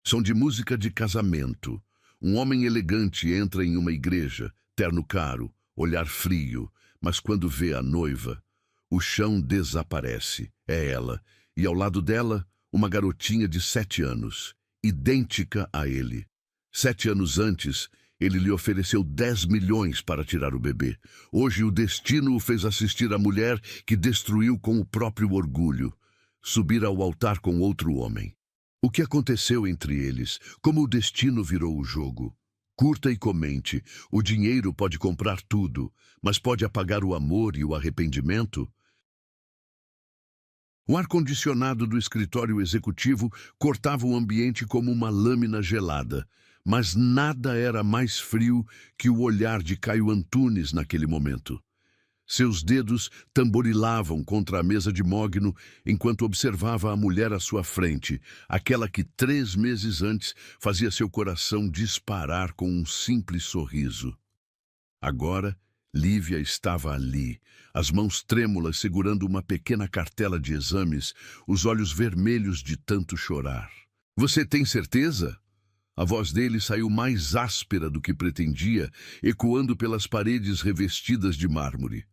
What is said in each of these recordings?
Som de música de casamento. Um homem elegante entra em uma igreja, terno caro, olhar frio, mas quando vê a noiva, o chão desaparece. É ela, e ao lado dela, uma garotinha de 7 anos, idêntica a ele. 7 anos antes, ele lhe ofereceu 10 milhões para tirar o bebê. Hoje o destino o fez assistir a mulher que destruiu com o próprio orgulho, subir ao altar com outro homem. O que aconteceu entre eles? Como o destino virou o jogo? Curta e comente. O dinheiro pode comprar tudo, mas pode apagar o amor e o arrependimento? O ar-condicionado do escritório executivo cortava o ambiente como uma lâmina gelada, mas nada era mais frio que o olhar de Caio Antunes naquele momento. Seus dedos tamborilavam contra a mesa de mogno enquanto observava a mulher à sua frente, aquela que 3 meses antes fazia seu coração disparar com um simples sorriso. Agora, Lívia estava ali, as mãos trêmulas segurando uma pequena cartela de exames, os olhos vermelhos de tanto chorar. "Você tem certeza?" A voz dele saiu mais áspera do que pretendia, ecoando pelas paredes revestidas de mármore.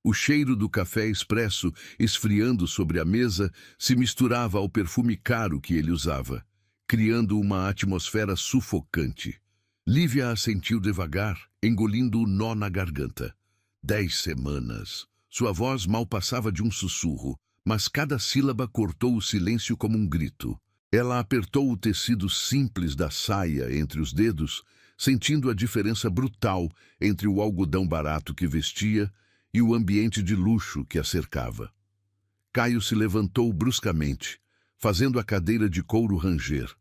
O cheiro do café expresso, esfriando sobre a mesa, se misturava ao perfume caro que ele usava, criando uma atmosfera sufocante. Lívia assentiu devagar, engolindo o nó na garganta. 10 semanas. Sua voz mal passava de um sussurro, mas cada sílaba cortou o silêncio como um grito. Ela apertou o tecido simples da saia entre os dedos, sentindo a diferença brutal entre o algodão barato que vestia e o ambiente de luxo que a cercava. Caio se levantou bruscamente, fazendo a cadeira de couro ranger.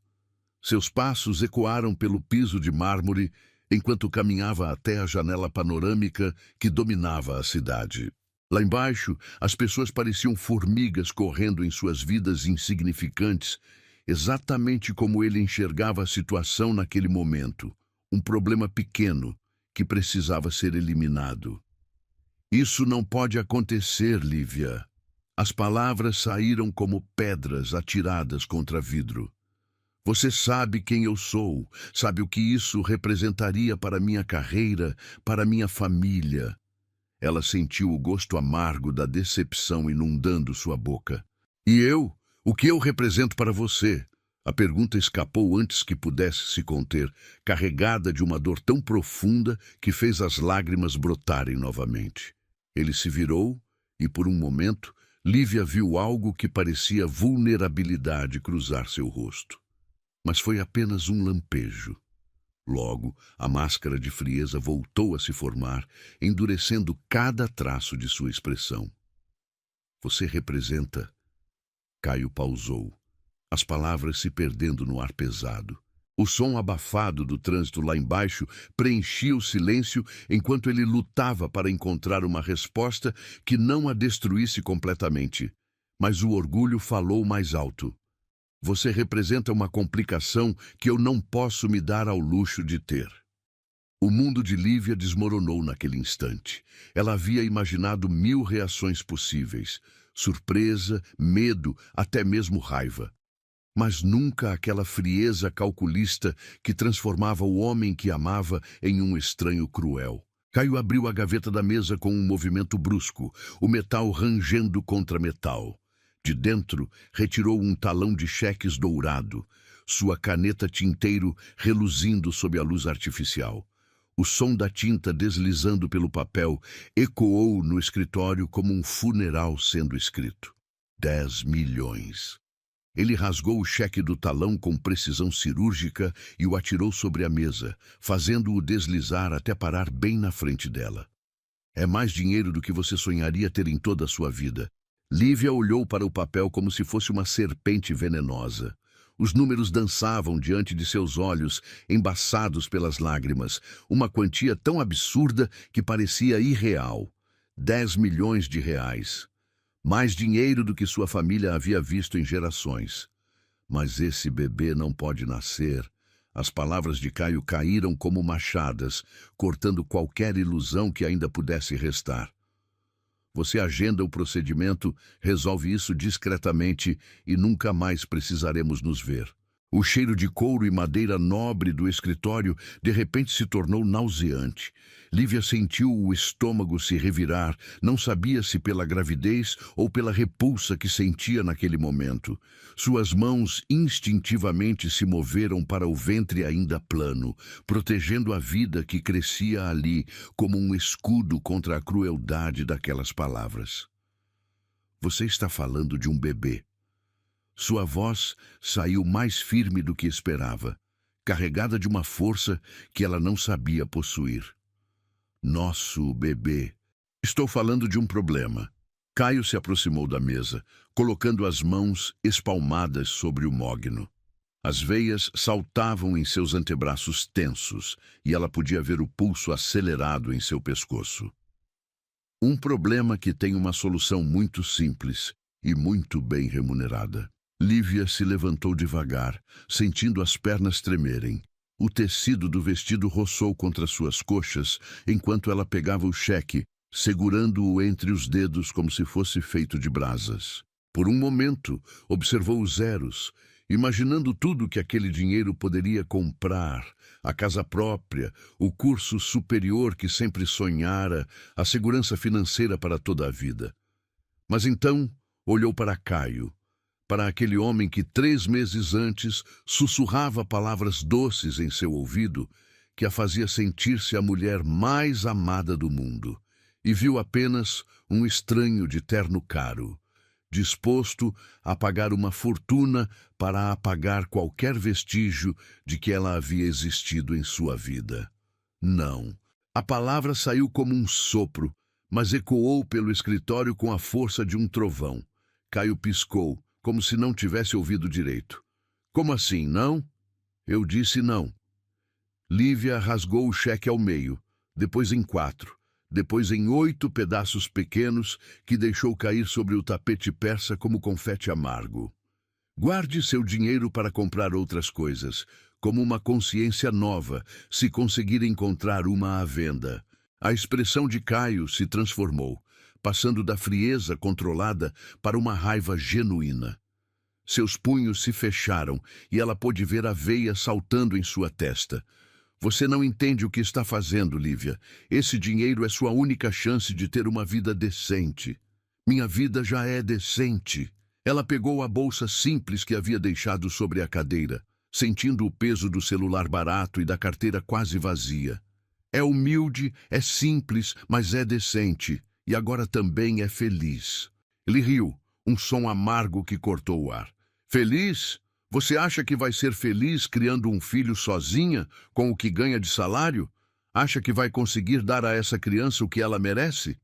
Seus passos ecoaram pelo piso de mármore enquanto caminhava até a janela panorâmica que dominava a cidade. Lá embaixo, as pessoas pareciam formigas correndo em suas vidas insignificantes, exatamente como ele enxergava a situação naquele momento, um problema pequeno que precisava ser eliminado. "Isso não pode acontecer, Lívia." As palavras saíram como pedras atiradas contra vidro. "Você sabe quem eu sou, sabe o que isso representaria para minha carreira, para minha família." Ela sentiu o gosto amargo da decepção inundando sua boca. "E eu? O que eu represento para você?" A pergunta escapou antes que pudesse se conter, carregada de uma dor tão profunda que fez as lágrimas brotarem novamente. Ele se virou e, por um momento, Lívia viu algo que parecia vulnerabilidade cruzar seu rosto. Mas foi apenas um lampejo. Logo, a máscara de frieza voltou a se formar, endurecendo cada traço de sua expressão. "Você representa..." Caio pausou, as palavras se perdendo no ar pesado. O som abafado do trânsito lá embaixo preenchia o silêncio enquanto ele lutava para encontrar uma resposta que não a destruísse completamente. Mas o orgulho falou mais alto. "Você representa uma complicação que eu não posso me dar ao luxo de ter." O mundo de Lívia desmoronou naquele instante. Ela havia imaginado 1000 reações possíveis: surpresa, medo, até mesmo raiva. Mas nunca aquela frieza calculista que transformava o homem que amava em um estranho cruel. Caio abriu a gaveta da mesa com um movimento brusco, o metal rangendo contra metal. De dentro, retirou um talão de cheques dourado, sua caneta tinteiro reluzindo sob a luz artificial. O som da tinta deslizando pelo papel ecoou no escritório como um funeral sendo escrito. 10 milhões. Ele rasgou o cheque do talão com precisão cirúrgica e o atirou sobre a mesa, fazendo-o deslizar até parar bem na frente dela. "É mais dinheiro do que você sonharia ter em toda a sua vida." Lívia olhou para o papel como se fosse uma serpente venenosa. Os números dançavam diante de seus olhos, embaçados pelas lágrimas, uma quantia tão absurda que parecia irreal. 10 milhões de reais. Mais dinheiro do que sua família havia visto em gerações. "Mas esse bebê não pode nascer." As palavras de Caio caíram como machadas, cortando qualquer ilusão que ainda pudesse restar. "Você agenda o procedimento, resolve isso discretamente e nunca mais precisaremos nos ver." O cheiro de couro e madeira nobre do escritório de repente se tornou nauseante. Lívia sentiu o estômago se revirar, não sabia se pela gravidez ou pela repulsa que sentia naquele momento. Suas mãos instintivamente se moveram para o ventre ainda plano, protegendo a vida que crescia ali como um escudo contra a crueldade daquelas palavras. Você está falando de um bebê. Sua voz saiu mais firme do que esperava, carregada de uma força que ela não sabia possuir. Nosso bebê. Estou falando de um problema. Caio se aproximou da mesa, colocando as mãos espalmadas sobre o mogno. As veias saltavam em seus antebraços tensos e ela podia ver o pulso acelerado em seu pescoço. Um problema que tem uma solução muito simples e muito bem remunerada. Lívia se levantou devagar, sentindo as pernas tremerem. O tecido do vestido roçou contra suas coxas enquanto ela pegava o cheque, segurando-o entre os dedos como se fosse feito de brasas. Por um momento, observou os zeros, imaginando tudo que aquele dinheiro poderia comprar: a casa própria, o curso superior que sempre sonhara, a segurança financeira para toda a vida. Mas então olhou para Caio, para aquele homem que 3 meses antes sussurrava palavras doces em seu ouvido, que a fazia sentir-se a mulher mais amada do mundo, e viu apenas um estranho de terno caro, disposto a pagar uma fortuna para apagar qualquer vestígio de que ela havia existido em sua vida. Não. A palavra saiu como um sopro, mas ecoou pelo escritório com a força de um trovão. Caio piscou, como se não tivesse ouvido direito. Como assim, não? Eu disse não. Lívia rasgou o cheque ao meio, depois em 4, depois em 8 pedaços pequenos que deixou cair sobre o tapete persa como confete amargo. Guarde seu dinheiro para comprar outras coisas, como uma consciência nova, se conseguir encontrar uma à venda. A expressão de Caio se transformou, passando da frieza controlada para uma raiva genuína. Seus punhos se fecharam e ela pôde ver a veia saltando em sua testa. Você não entende o que está fazendo, Lívia. Esse dinheiro é sua única chance de ter uma vida decente. Minha vida já é decente. Ela pegou a bolsa simples que havia deixado sobre a cadeira, sentindo o peso do celular barato e da carteira quase vazia. É humilde, é simples, mas é decente. E agora também é feliz. Ele riu, um som amargo que cortou o ar. Feliz? Você acha que vai ser feliz criando um filho sozinha, com o que ganha de salário? Acha que vai conseguir dar a essa criança o que ela merece?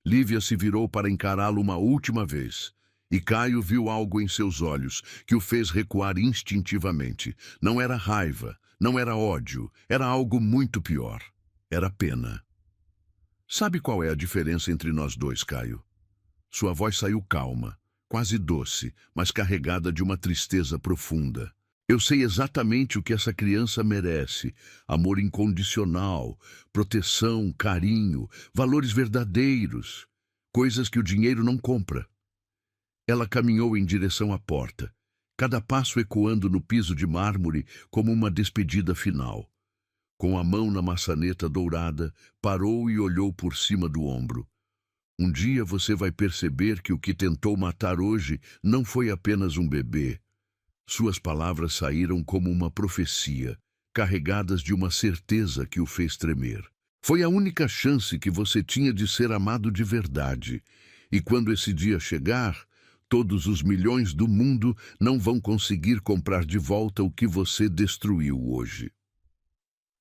Lívia se virou para encará-lo uma última vez. E Caio viu algo em seus olhos que o fez recuar instintivamente. Não era raiva, não era ódio, era algo muito pior. Era pena. Sabe qual é a diferença entre nós dois, Caio? Sua voz saiu calma, quase doce, mas carregada de uma tristeza profunda. Eu sei exatamente o que essa criança merece: amor incondicional, proteção, carinho, valores verdadeiros, coisas que o dinheiro não compra. Ela caminhou em direção à porta, cada passo ecoando no piso de mármore como uma despedida final. Com a mão na maçaneta dourada, parou e olhou por cima do ombro. Um dia você vai perceber que o que tentou matar hoje não foi apenas um bebê. Suas palavras saíram como uma profecia, carregadas de uma certeza que o fez tremer. Foi a única chance que você tinha de ser amado de verdade. E quando esse dia chegar, todos os milhões do mundo não vão conseguir comprar de volta o que você destruiu hoje.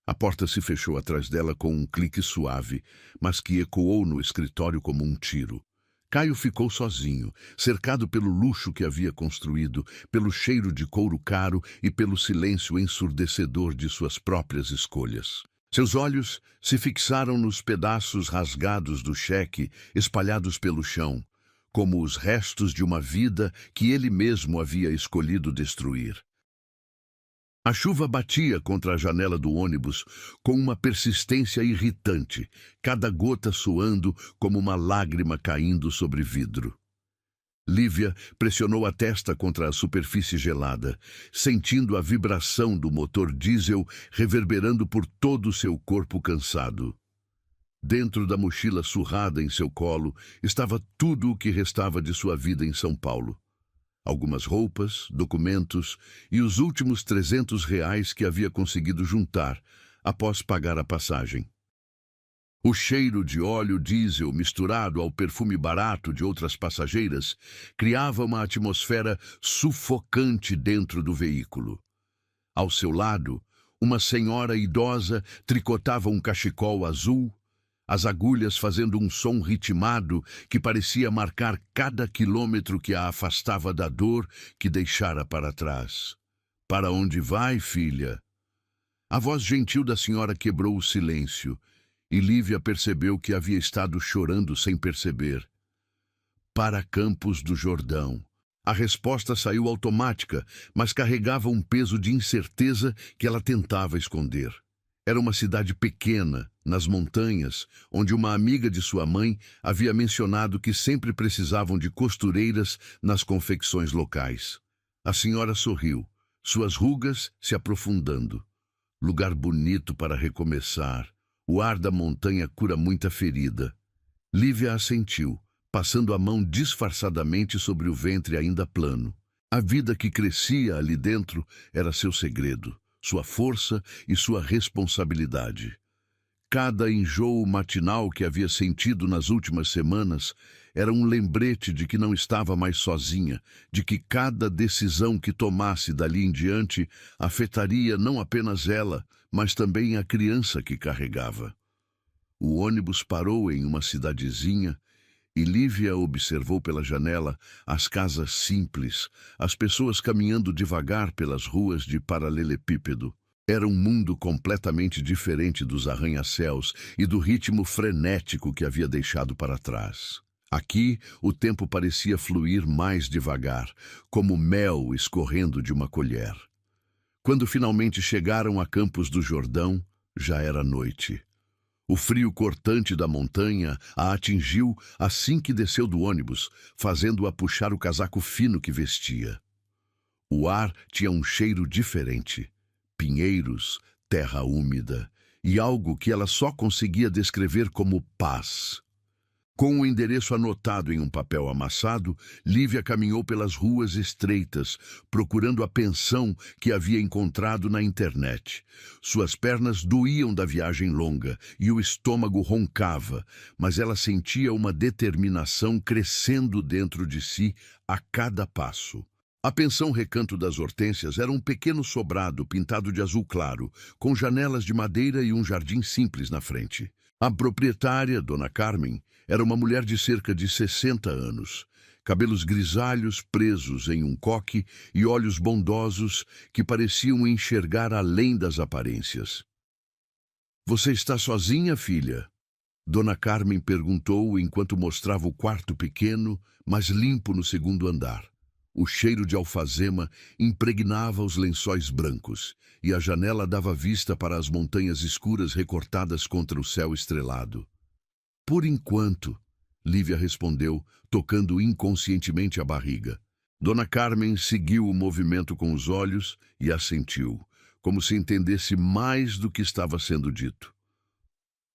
A porta se fechou atrás dela com um clique suave, mas que ecoou no escritório como um tiro. Caio ficou sozinho, cercado pelo luxo que havia construído, pelo cheiro de couro caro e pelo silêncio ensurdecedor de suas próprias escolhas. Seus olhos se fixaram nos pedaços rasgados do cheque espalhados pelo chão, como os restos de uma vida que ele mesmo havia escolhido destruir. A chuva batia contra a janela do ônibus com uma persistência irritante, cada gota soando como uma lágrima caindo sobre vidro. Lívia pressionou a testa contra a superfície gelada, sentindo a vibração do motor diesel reverberando por todo o seu corpo cansado. Dentro da mochila surrada em seu colo estava tudo o que restava de sua vida em São Paulo. Algumas roupas, documentos e os últimos R$ 300 que havia conseguido juntar após pagar a passagem. O cheiro de óleo diesel misturado ao perfume barato de outras passageiras criava uma atmosfera sufocante dentro do veículo. Ao seu lado, uma senhora idosa tricotava um cachecol azul, as agulhas fazendo um som ritmado que parecia marcar cada quilômetro que a afastava da dor que deixara para trás. "Para onde vai, filha?" A voz gentil da senhora quebrou o silêncio, e Lívia percebeu que havia estado chorando sem perceber. "Para Campos do Jordão." A resposta saiu automática, mas carregava um peso de incerteza que ela tentava esconder. Era uma cidade pequena, nas montanhas, onde uma amiga de sua mãe havia mencionado que sempre precisavam de costureiras nas confecções locais. A senhora sorriu, suas rugas se aprofundando. "Lugar bonito para recomeçar. O ar da montanha cura muita ferida." Lívia assentiu, passando a mão disfarçadamente sobre o ventre ainda plano. A vida que crescia ali dentro era seu segredo, sua força e sua responsabilidade. Cada enjoo matinal que havia sentido nas últimas semanas era um lembrete de que não estava mais sozinha, de que cada decisão que tomasse dali em diante afetaria não apenas ela, mas também a criança que carregava. O ônibus parou em uma cidadezinha e Lívia observou pela janela as casas simples, as pessoas caminhando devagar pelas ruas de paralelepípedo. Era um mundo completamente diferente dos arranha-céus e do ritmo frenético que havia deixado para trás. Aqui, o tempo parecia fluir mais devagar, como mel escorrendo de uma colher. Quando finalmente chegaram a Campos do Jordão, já era noite. O frio cortante da montanha a atingiu assim que desceu do ônibus, fazendo-a puxar o casaco fino que vestia. O ar tinha um cheiro diferente. Pinheiros, terra úmida e algo que ela só conseguia descrever como paz. Com o endereço anotado em um papel amassado, Lívia caminhou pelas ruas estreitas, procurando a pensão que havia encontrado na internet. Suas pernas doíam da viagem longa e o estômago roncava, mas ela sentia uma determinação crescendo dentro de si a cada passo. A pensão Recanto das Hortênsias era um pequeno sobrado pintado de azul claro, com janelas de madeira e um jardim simples na frente. A proprietária, Dona Carmen, era uma mulher de cerca de 60 anos, cabelos grisalhos presos em um coque e olhos bondosos que pareciam enxergar além das aparências. "Você está sozinha, filha?" Dona Carmen perguntou enquanto mostrava o quarto pequeno, mas limpo no segundo andar. O cheiro de alfazema impregnava os lençóis brancos, e a janela dava vista para as montanhas escuras recortadas contra o céu estrelado. "Por enquanto", Lívia respondeu, tocando inconscientemente a barriga. Dona Carmen seguiu o movimento com os olhos e assentiu, como se entendesse mais do que estava sendo dito.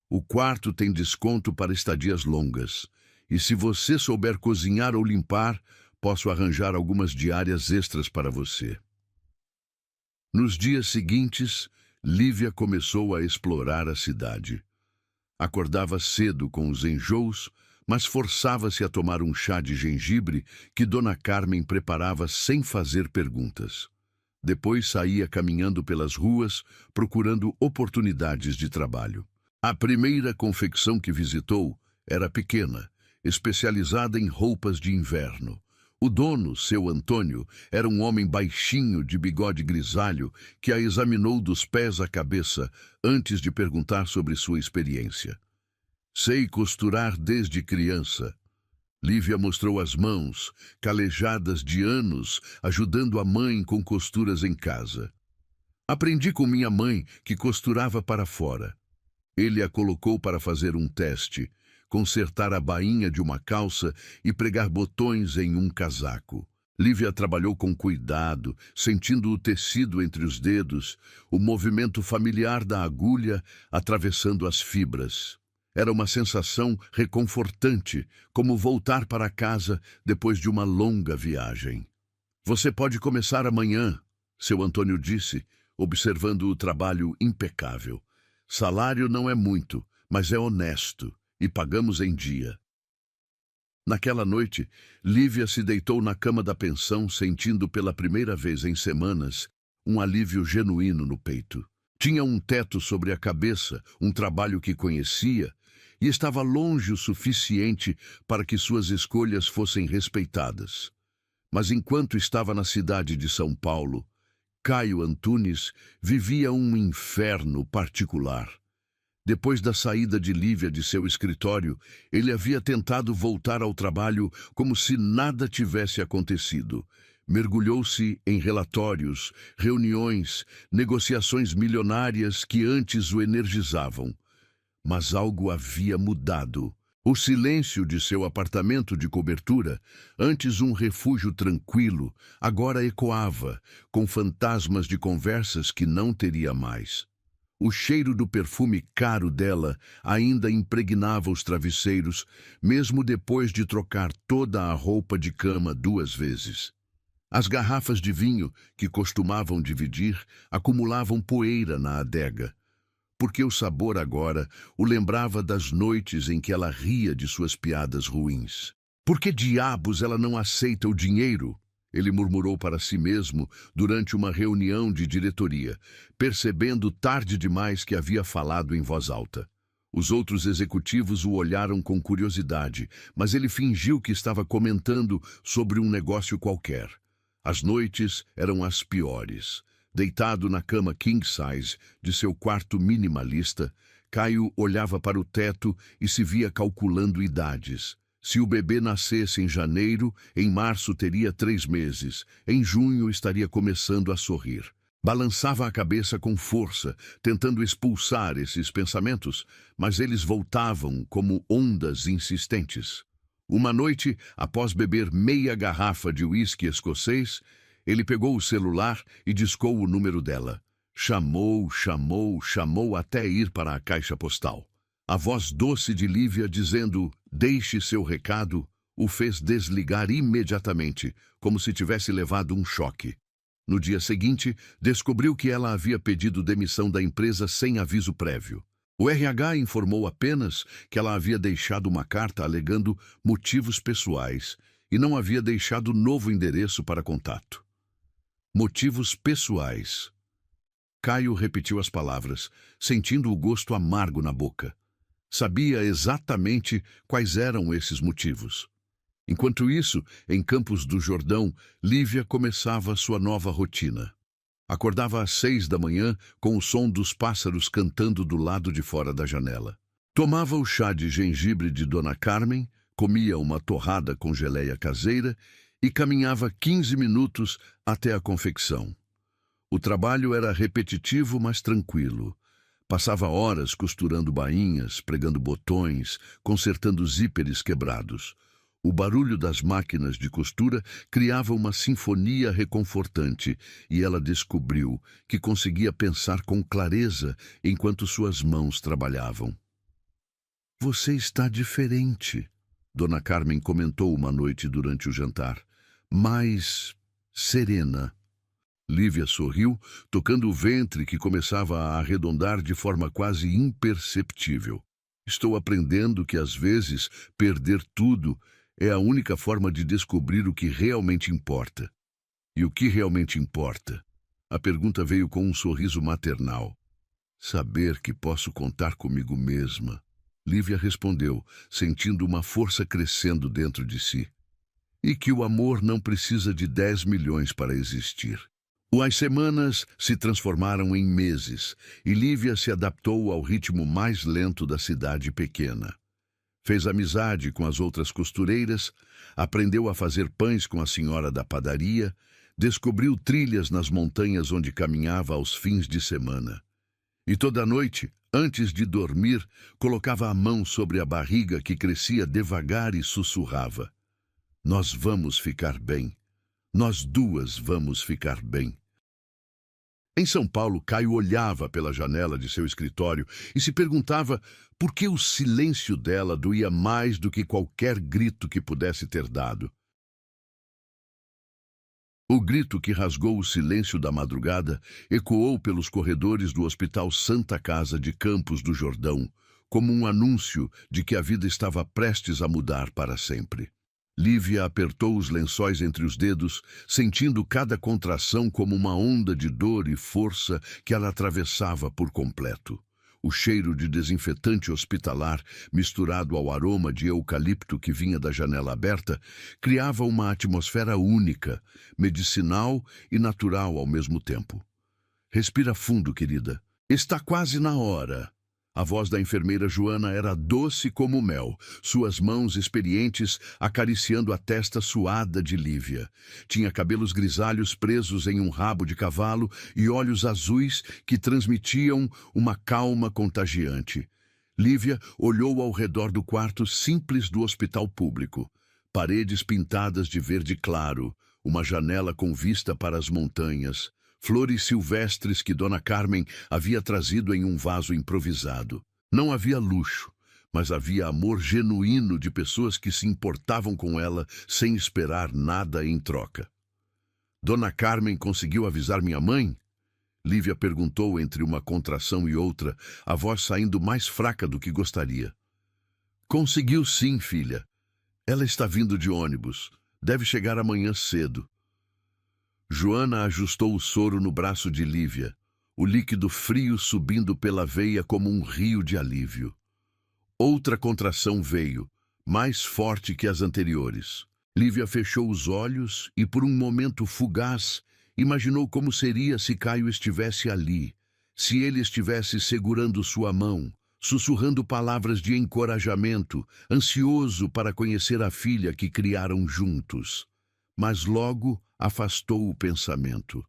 "O quarto tem desconto para estadias longas, e se você souber cozinhar ou limpar, posso arranjar algumas diárias extras para você." Nos dias seguintes, Lívia começou a explorar a cidade. Acordava cedo com os enjoos, mas forçava-se a tomar um chá de gengibre que Dona Carmen preparava sem fazer perguntas. Depois saía caminhando pelas ruas, procurando oportunidades de trabalho. A primeira confecção que visitou era pequena, especializada em roupas de inverno. O dono, seu Antônio, era um homem baixinho de bigode grisalho que a examinou dos pés à cabeça antes de perguntar sobre sua experiência. "Sei costurar desde criança." Lívia mostrou as mãos, calejadas de anos, ajudando a mãe com costuras em casa. "Aprendi com minha mãe, que costurava para fora." Ele a colocou para fazer um teste. consertar a bainha de uma calça e pregar botões em um casaco. Lívia trabalhou com cuidado, sentindo o tecido entre os dedos, o movimento familiar da agulha atravessando as fibras. Era uma sensação reconfortante, como voltar para casa depois de uma longa viagem. Você pode começar amanhã, seu Antônio disse, observando o trabalho impecável. Salário não é muito, mas é honesto, e pagamos em dia. Naquela noite, Lívia se deitou na cama da pensão, sentindo pela primeira vez em semanas um alívio genuíno no peito. Tinha um teto sobre a cabeça, um trabalho que conhecia, e estava longe o suficiente para que suas escolhas fossem respeitadas. Mas enquanto estava na cidade de São Paulo, Caio Antunes vivia um inferno particular. Depois da saída de Lívia de seu escritório, ele havia tentado voltar ao trabalho como se nada tivesse acontecido. Mergulhou-se em relatórios, reuniões, negociações milionárias que antes o energizavam. Mas algo havia mudado. O silêncio de seu apartamento de cobertura, antes um refúgio tranquilo, agora ecoava, com fantasmas de conversas que não teria mais. O cheiro do perfume caro dela ainda impregnava os travesseiros, mesmo depois de trocar toda a roupa de cama 2 vezes. As garrafas de vinho, que costumavam dividir, acumulavam poeira na adega, porque o sabor agora o lembrava das noites em que ela ria de suas piadas ruins. Por que diabos ela não aceita o dinheiro? Ele murmurou para si mesmo durante uma reunião de diretoria, percebendo tarde demais que havia falado em voz alta. Os outros executivos o olharam com curiosidade, mas ele fingiu que estava comentando sobre um negócio qualquer. As noites eram as piores. Deitado na cama king size de seu quarto minimalista, Caio olhava para o teto e se via calculando idades. Se o bebê nascesse em janeiro, em março teria 3 meses. Em junho estaria começando a sorrir. Balançava a cabeça com força, tentando expulsar esses pensamentos, mas eles voltavam como ondas insistentes. Uma noite, após beber meia garrafa de uísque escocês, ele pegou o celular e discou o número dela. Chamou até ir para a caixa postal. A voz doce de Lívia dizendo, deixe seu recado, o fez desligar imediatamente, como se tivesse levado um choque. No dia seguinte, descobriu que ela havia pedido demissão da empresa sem aviso prévio. O RH informou apenas que ela havia deixado uma carta alegando motivos pessoais e não havia deixado novo endereço para contato. Motivos pessoais. Caio repetiu as palavras, sentindo o gosto amargo na boca. Sabia exatamente quais eram esses motivos. Enquanto isso, em Campos do Jordão, Lívia começava sua nova rotina. Acordava às 6 da manhã com o som dos pássaros cantando do lado de fora da janela. Tomava o chá de gengibre de Dona Carmen, comia uma torrada com geleia caseira e caminhava 15 minutos até a confecção. O trabalho era repetitivo, mas tranquilo. Passava horas costurando bainhas, pregando botões, consertando zíperes quebrados. O barulho das máquinas de costura criava uma sinfonia reconfortante e ela descobriu que conseguia pensar com clareza enquanto suas mãos trabalhavam. Você está diferente, Dona Carmen comentou uma noite durante o jantar. Mais serena. Lívia sorriu, tocando o ventre que começava a arredondar de forma quase imperceptível. Estou aprendendo que às vezes perder tudo é a única forma de descobrir o que realmente importa. E o que realmente importa? A pergunta veio com um sorriso maternal. Saber que posso contar comigo mesma. Lívia respondeu, sentindo uma força crescendo dentro de si. E que o amor não precisa de 10 milhões para existir. As semanas se transformaram em meses e Lívia se adaptou ao ritmo mais lento da cidade pequena. Fez amizade com as outras costureiras, aprendeu a fazer pães com a senhora da padaria, descobriu trilhas nas montanhas onde caminhava aos fins de semana. E toda noite, Antes de dormir, colocava a mão sobre a barriga que crescia devagar e sussurrava: "Nós vamos ficar bem. Nós duas vamos ficar bem." Em São Paulo, Caio olhava pela janela de seu escritório e se perguntava por que o silêncio dela doía mais do que qualquer grito que pudesse ter dado. O grito que rasgou o silêncio da madrugada ecoou pelos corredores do Hospital Santa Casa de Campos do Jordão, como um anúncio de que a vida estava prestes a mudar para sempre. Lívia apertou os lençóis entre os dedos, sentindo cada contração como uma onda de dor e força que ela atravessava por completo. O cheiro de desinfetante hospitalar, misturado ao aroma de eucalipto que vinha da janela aberta, criava uma atmosfera única, medicinal e natural ao mesmo tempo. "Respira fundo, querida. Está quase na hora." A voz da enfermeira Joana era doce como mel, suas mãos experientes acariciando a testa suada de Lívia. Tinha cabelos grisalhos presos em um rabo de cavalo e olhos azuis que transmitiam uma calma contagiante. Lívia olhou ao redor do quarto simples do hospital público. Paredes pintadas de verde claro, uma janela com vista para as montanhas, flores silvestres que Dona Carmen havia trazido em um vaso improvisado. Não havia luxo, mas havia amor genuíno de pessoas que se importavam com ela sem esperar nada em troca. "Dona Carmen conseguiu avisar minha mãe?" Lívia perguntou entre uma contração e outra, a voz saindo mais fraca do que gostaria. "Conseguiu sim, filha. Ela está vindo de ônibus. Deve chegar amanhã cedo." Joana ajustou o soro no braço de Lívia, o líquido frio subindo pela veia como um rio de alívio. Outra contração veio, mais forte que as anteriores. Lívia fechou os olhos e, por um momento fugaz, imaginou como seria se Caio estivesse ali, se ele estivesse segurando sua mão, sussurrando palavras de encorajamento, ansioso para conhecer a filha que criaram juntos. Mas logo afastou o pensamento.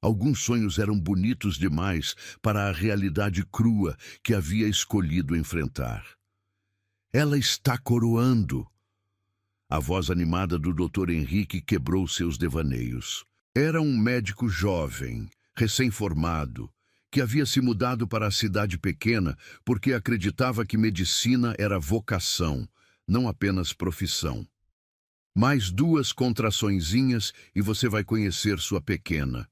Alguns sonhos eram bonitos demais para a realidade crua que havia escolhido enfrentar. "Ela está coroando." A voz animada do Dr. Henrique quebrou seus devaneios. Era um médico jovem, recém-formado, que havia se mudado para a cidade pequena porque acreditava que medicina era vocação, não apenas profissão. "Mais 2 contraçõezinhas e você vai conhecer sua pequena."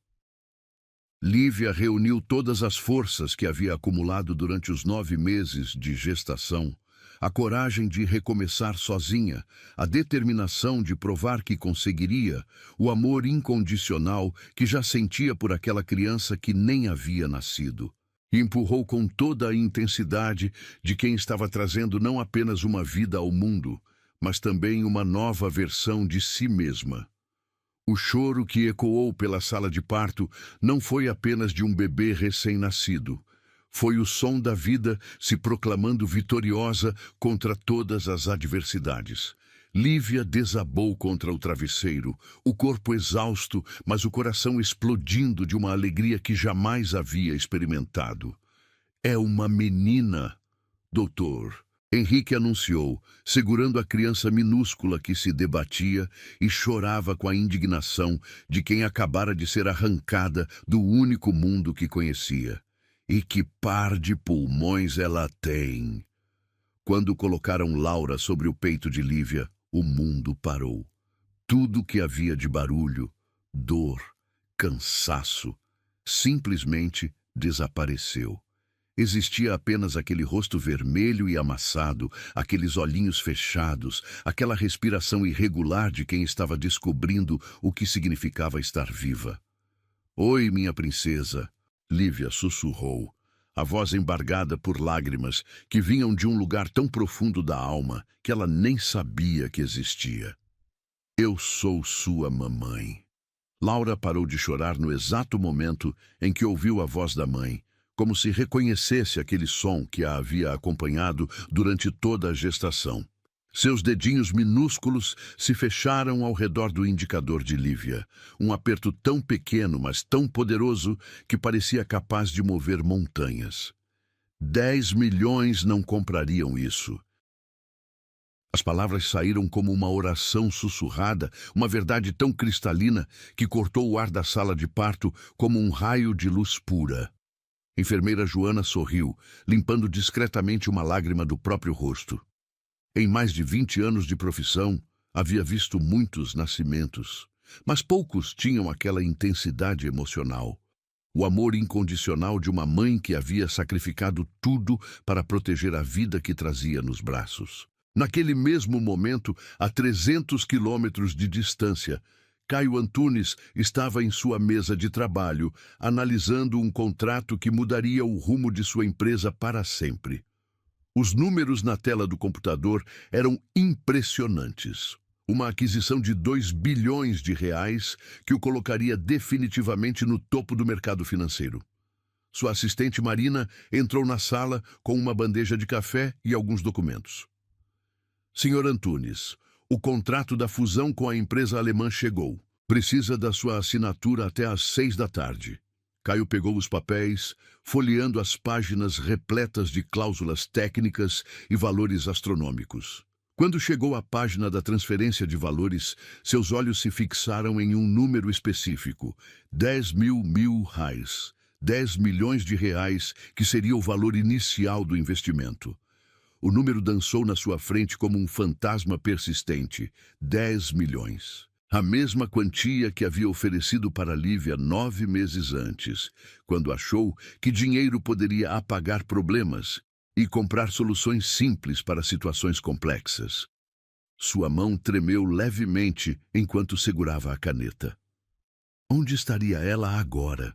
Lívia reuniu todas as forças que havia acumulado durante os 9 meses de gestação, a coragem de recomeçar sozinha, a determinação de provar que conseguiria, o amor incondicional que já sentia por aquela criança que nem havia nascido. E empurrou com toda a intensidade de quem estava trazendo não apenas uma vida ao mundo, mas também uma nova versão de si mesma. O choro que ecoou pela sala de parto não foi apenas de um bebê recém-nascido. Foi o som da vida se proclamando vitoriosa contra todas as adversidades. Lívia desabou contra o travesseiro, o corpo exausto, mas o coração explodindo de uma alegria que jamais havia experimentado. "É uma menina, doutor." Henrique anunciou, segurando a criança minúscula que se debatia e chorava com a indignação de quem acabara de ser arrancada do único mundo que conhecia. "E que par de pulmões ela tem!" Quando colocaram Laura sobre o peito de Lívia, o mundo parou. Tudo que havia de barulho, dor, cansaço, simplesmente desapareceu. Existia apenas aquele rosto vermelho e amassado, aqueles olhinhos fechados, aquela respiração irregular de quem estava descobrindo o que significava estar viva. "Oi, minha princesa," Lívia sussurrou, a voz embargada por lágrimas que vinham de um lugar tão profundo da alma que ela nem sabia que existia. "Eu sou sua mamãe." Laura parou de chorar no exato momento em que ouviu a voz da mãe, como se reconhecesse aquele som que a havia acompanhado durante toda a gestação. Seus dedinhos minúsculos se fecharam ao redor do indicador de Lívia, um aperto tão pequeno, mas tão poderoso, que parecia capaz de mover montanhas. 10 milhões não comprariam isso. As palavras saíram como uma oração sussurrada, uma verdade tão cristalina que cortou o ar da sala de parto como um raio de luz pura. Enfermeira Joana sorriu, limpando discretamente uma lágrima do próprio rosto. Em mais de 20 anos de profissão, havia visto muitos nascimentos, mas poucos tinham aquela intensidade emocional. O amor incondicional de uma mãe que havia sacrificado tudo para proteger a vida que trazia nos braços. Naquele mesmo momento, a 300 quilômetros de distância, Caio Antunes estava em sua mesa de trabalho, analisando um contrato que mudaria o rumo de sua empresa para sempre. Os números na tela do computador eram impressionantes. Uma aquisição de 2 bilhões de reais que o colocaria definitivamente no topo do mercado financeiro. Sua assistente Marina entrou na sala com uma bandeja de café e alguns documentos. Senhor Antunes, o contrato da fusão com a empresa alemã chegou. Precisa da sua assinatura até às 6 da tarde. Caio pegou os papéis, folheando as páginas repletas de cláusulas técnicas e valores astronômicos. Quando chegou à página da transferência de valores, seus olhos se fixaram em um número específico: 10 mil reais. 10 milhões de reais, que seria o valor inicial do investimento. O número dançou na sua frente como um fantasma persistente. 10 milhões. A mesma quantia que havia oferecido para Lívia 9 meses antes, quando achou que dinheiro poderia apagar problemas e comprar soluções simples para situações complexas. Sua mão tremeu levemente enquanto segurava a caneta. Onde estaria ela agora?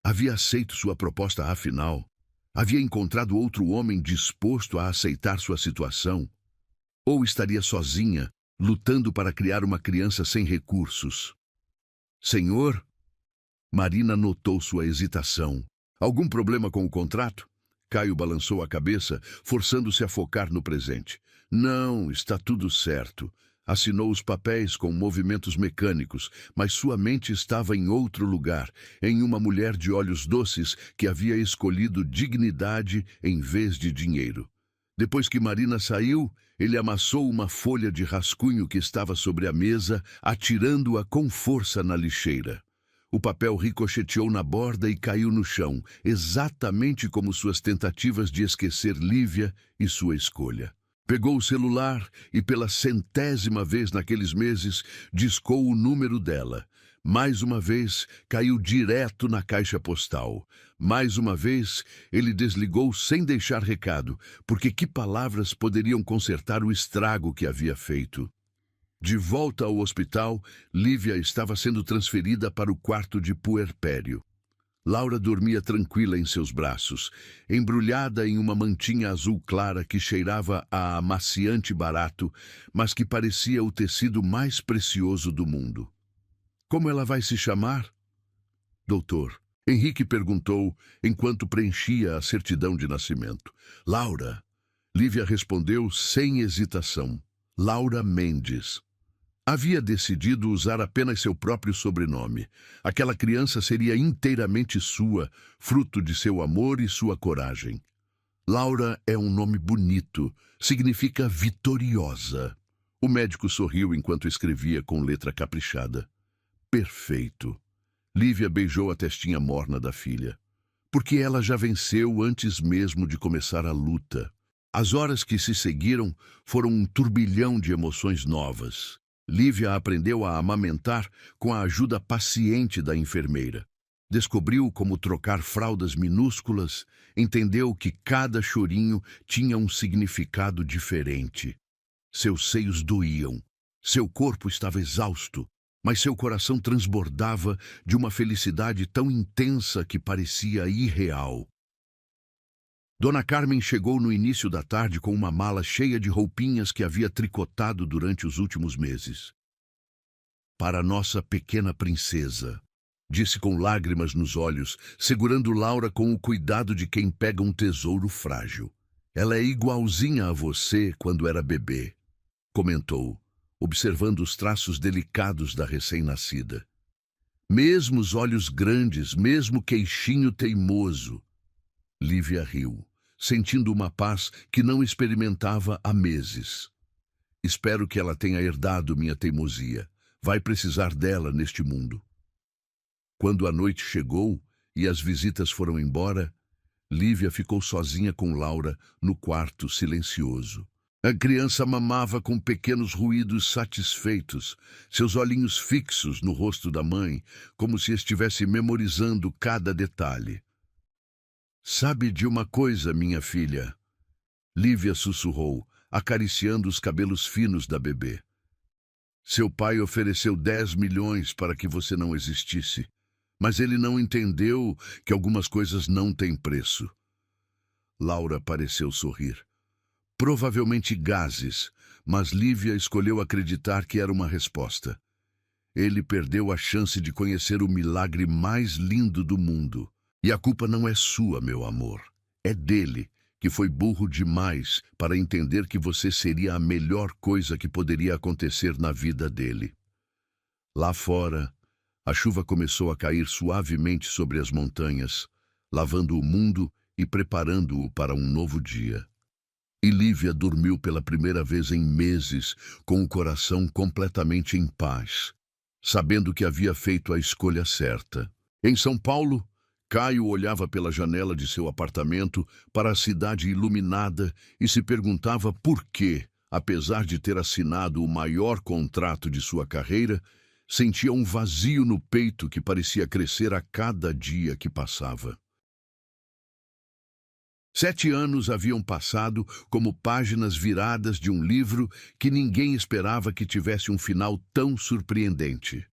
Havia aceito sua proposta afinal? Havia encontrado outro homem disposto a aceitar sua situação? Ou estaria sozinha, lutando para criar uma criança sem recursos? Senhor? Marina notou sua hesitação. Algum problema com o contrato? Caio balançou a cabeça, forçando-se a focar no presente. Não, está tudo certo. Assinou os papéis com movimentos mecânicos, mas sua mente estava em outro lugar, em uma mulher de olhos doces que havia escolhido dignidade em vez de dinheiro. Depois que Marina saiu, ele amassou uma folha de rascunho que estava sobre a mesa, atirando-a com força na lixeira. O papel ricocheteou na borda e caiu no chão, exatamente como suas tentativas de esquecer Lívia e sua escolha. Pegou o celular e, pela 100ª vez naqueles meses, discou o número dela. Mais uma vez, caiu direto na caixa postal. Mais uma vez, ele desligou sem deixar recado, porque que palavras poderiam consertar o estrago que havia feito? De volta ao hospital, Lívia estava sendo transferida para o quarto de puerpério. Laura dormia tranquila em seus braços, embrulhada em uma mantinha azul clara que cheirava a amaciante barato, mas que parecia o tecido mais precioso do mundo. Como ela vai se chamar? Doutor, Henrique perguntou enquanto preenchia a certidão de nascimento. Laura. Lívia respondeu sem hesitação. Laura Mendes. Havia decidido usar apenas seu próprio sobrenome. Aquela criança seria inteiramente sua, fruto de seu amor e sua coragem. Laura é um nome bonito, significa vitoriosa. O médico sorriu enquanto escrevia com letra caprichada. Perfeito. Lívia beijou a testinha morna da filha. Porque ela já venceu antes mesmo de começar a luta. As horas que se seguiram foram um turbilhão de emoções novas. Lívia aprendeu a amamentar com a ajuda paciente da enfermeira. Descobriu como trocar fraldas minúsculas, entendeu que cada chorinho tinha um significado diferente. Seus seios doíam, seu corpo estava exausto, mas seu coração transbordava de uma felicidade tão intensa que parecia irreal. Dona Carmen chegou no início da tarde com uma mala cheia de roupinhas que havia tricotado durante os últimos meses. Para nossa pequena princesa, disse com lágrimas nos olhos, segurando Laura com o cuidado de quem pega um tesouro frágil. Ela é igualzinha a você quando era bebê, comentou, observando os traços delicados da recém-nascida. Mesmo os olhos grandes, mesmo queixinho teimoso. Lívia riu. sentindo uma paz que não experimentava há meses. Espero que ela tenha herdado minha teimosia. Vai precisar dela neste mundo. Quando a noite chegou e as visitas foram embora, Lívia ficou sozinha com Laura no quarto silencioso. A criança mamava com pequenos ruídos satisfeitos, seus olhinhos fixos no rosto da mãe, como se estivesse memorizando cada detalhe. "Sabe de uma coisa, minha filha?" Lívia sussurrou, acariciando os cabelos finos da bebê. "Seu pai ofereceu 10 milhões para que você não existisse, mas ele não entendeu que algumas coisas não têm preço." Laura pareceu sorrir. Provavelmente gases, mas Lívia escolheu acreditar que era uma resposta. Ele perdeu a chance de conhecer o milagre mais lindo do mundo. E a culpa não é sua, meu amor. É dele, que foi burro demais para entender que você seria a melhor coisa que poderia acontecer na vida dele. Lá fora, a chuva começou a cair suavemente sobre as montanhas, lavando o mundo e preparando-o para um novo dia. E Lívia dormiu pela primeira vez em meses, com o coração completamente em paz, sabendo que havia feito a escolha certa. Em São Paulo, Caio olhava pela janela de seu apartamento para a cidade iluminada e se perguntava por que, apesar de ter assinado o maior contrato de sua carreira, sentia um vazio no peito que parecia crescer a cada dia que passava. 7 anos haviam passado como páginas viradas de um livro que ninguém esperava que tivesse um final tão surpreendente.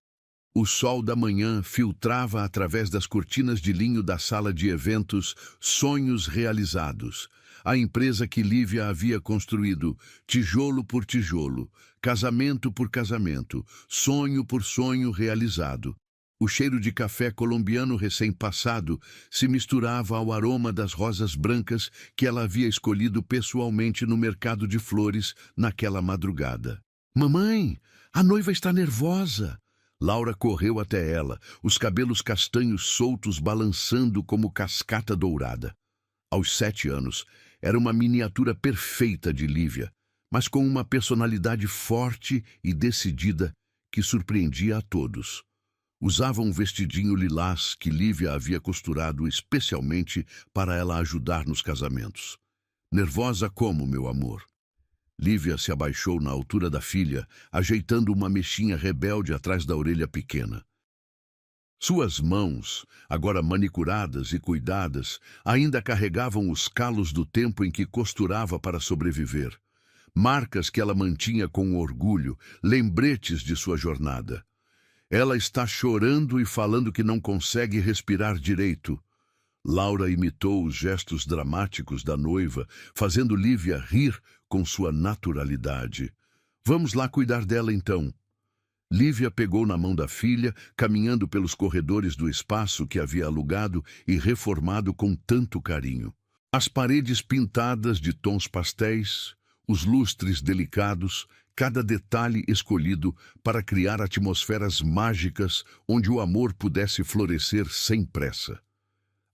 O sol da manhã filtrava através das cortinas de linho da sala de eventos sonhos realizados. A empresa que Lívia havia construído, tijolo por tijolo, casamento por casamento, sonho por sonho realizado. O cheiro de café colombiano recém-passado se misturava ao aroma das rosas brancas que ela havia escolhido pessoalmente no mercado de flores naquela madrugada. "Mamãe, a noiva está nervosa!" Laura correu até ela, os cabelos castanhos soltos balançando como cascata dourada. Aos 7 anos, era uma miniatura perfeita de Lívia, mas com uma personalidade forte e decidida que surpreendia a todos. Usava um vestidinho lilás que Lívia havia costurado especialmente para ela ajudar nos casamentos. "Nervosa como, meu amor?" Lívia se abaixou na altura da filha, ajeitando uma mexinha rebelde atrás da orelha pequena. Suas mãos, agora manicuradas e cuidadas, ainda carregavam os calos do tempo em que costurava para sobreviver. Marcas que ela mantinha com orgulho, lembretes de sua jornada. "Ela está chorando e falando que não consegue respirar direito." Laura imitou os gestos dramáticos da noiva, fazendo Lívia rir com sua naturalidade. "Vamos lá cuidar dela então." Lívia pegou na mão da filha, caminhando pelos corredores do espaço que havia alugado e reformado com tanto carinho. As paredes pintadas de tons pastéis, os lustres delicados, cada detalhe escolhido para criar atmosferas mágicas onde o amor pudesse florescer sem pressa.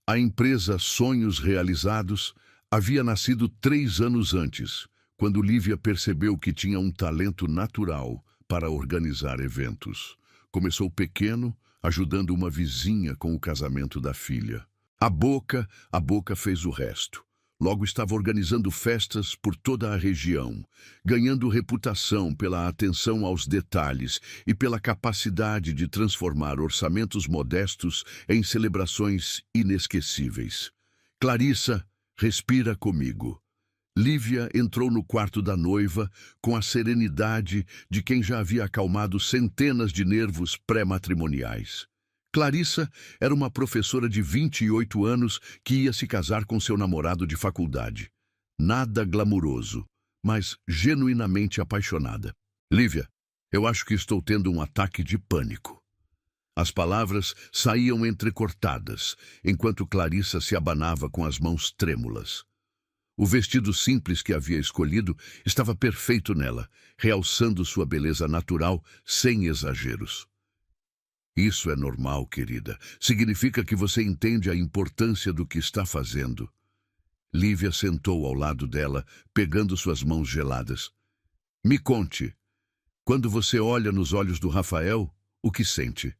A empresa Sonhos Realizados havia nascido 3 anos antes, quando Lívia percebeu que tinha um talento natural para organizar eventos. Começou pequeno, ajudando uma vizinha com o casamento da filha. A boca fez o resto. Logo estava organizando festas por toda a região, ganhando reputação pela atenção aos detalhes e pela capacidade de transformar orçamentos modestos em celebrações inesquecíveis. "Clarissa, respira comigo." Lívia entrou no quarto da noiva com a serenidade de quem já havia acalmado centenas de nervos pré-matrimoniais. Clarissa era uma professora de 28 anos que ia se casar com seu namorado de faculdade. Nada glamuroso, mas genuinamente apaixonada. "Lívia, eu acho que estou tendo um ataque de pânico." As palavras saíam entrecortadas, enquanto Clarissa se abanava com as mãos trêmulas. O vestido simples que havia escolhido estava perfeito nela, realçando sua beleza natural sem exageros. "Isso é normal, querida. Significa que você entende a importância do que está fazendo." Lívia sentou ao lado dela, pegando suas mãos geladas. Me conte, quando você olha nos olhos do Rafael, o que sente?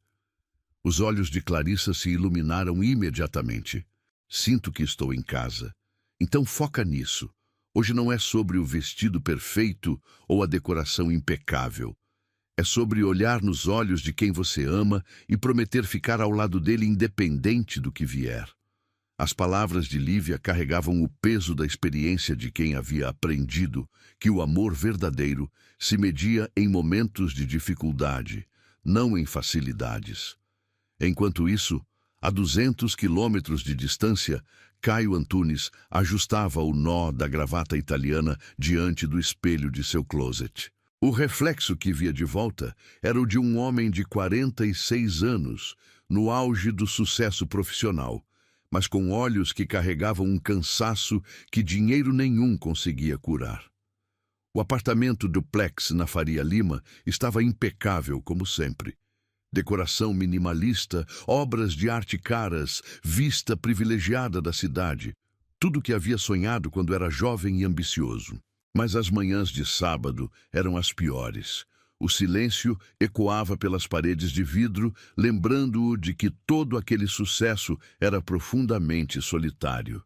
Os olhos de Clarissa se iluminaram imediatamente. Sinto que estou em casa. Então foca nisso. Hoje não é sobre o vestido perfeito ou a decoração impecável. É sobre olhar nos olhos de quem você ama e prometer ficar ao lado dele independente do que vier. As palavras de Lívia carregavam o peso da experiência de quem havia aprendido que o amor verdadeiro se media em momentos de dificuldade, não em facilidades. Enquanto isso, a 200 quilômetros de distância, Caio Antunes ajustava o nó da gravata italiana diante do espelho de seu closet. O reflexo que via de volta era o de um homem de 46 anos, no auge do sucesso profissional, mas com olhos que carregavam um cansaço que dinheiro nenhum conseguia curar. O apartamento duplex na Faria Lima estava impecável como sempre. Decoração minimalista, obras de arte caras, vista privilegiada da cidade. Tudo que havia sonhado quando era jovem e ambicioso. Mas as manhãs de sábado eram as piores. O silêncio ecoava pelas paredes de vidro, lembrando-o de que todo aquele sucesso era profundamente solitário.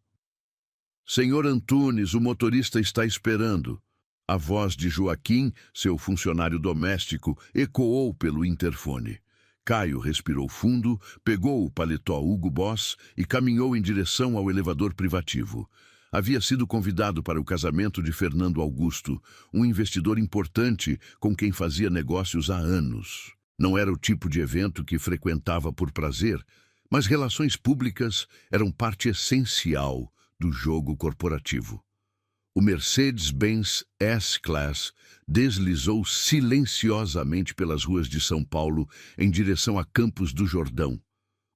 Senhor Antunes, o motorista está esperando. A voz de Joaquim, seu funcionário doméstico, ecoou pelo interfone. Caio respirou fundo, pegou o paletó Hugo Boss e caminhou em direção ao elevador privativo. Havia sido convidado para o casamento de Fernando Augusto, um investidor importante com quem fazia negócios há anos. Não era o tipo de evento que frequentava por prazer, mas relações públicas eram parte essencial do jogo corporativo. O Mercedes-Benz S-Class deslizou silenciosamente pelas ruas de São Paulo em direção a Campos do Jordão,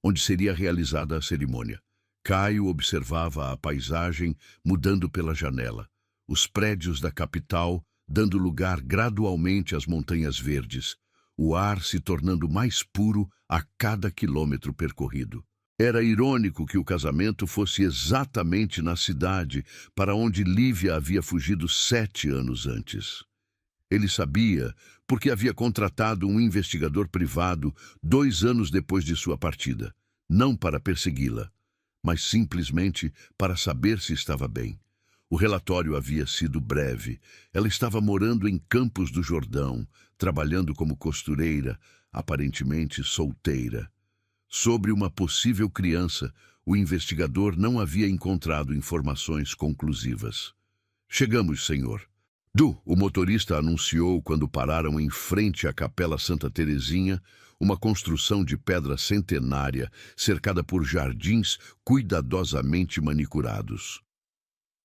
onde seria realizada a cerimônia. Caio observava a paisagem mudando pela janela, os prédios da capital dando lugar gradualmente às montanhas verdes, o ar se tornando mais puro a cada quilômetro percorrido. Era irônico que o casamento fosse exatamente na cidade para onde Lívia havia fugido 7 anos antes. Ele sabia porque havia contratado um investigador privado 2 anos depois de sua partida, não para persegui-la, mas simplesmente para saber se estava bem. O relatório havia sido breve. Ela estava morando em Campos do Jordão, trabalhando como costureira, aparentemente solteira. Sobre uma possível criança, o investigador não havia encontrado informações conclusivas. Chegamos, senhor. O motorista anunciou quando pararam em frente à Capela Santa Terezinha, uma construção de pedra centenária, cercada por jardins cuidadosamente manicurados.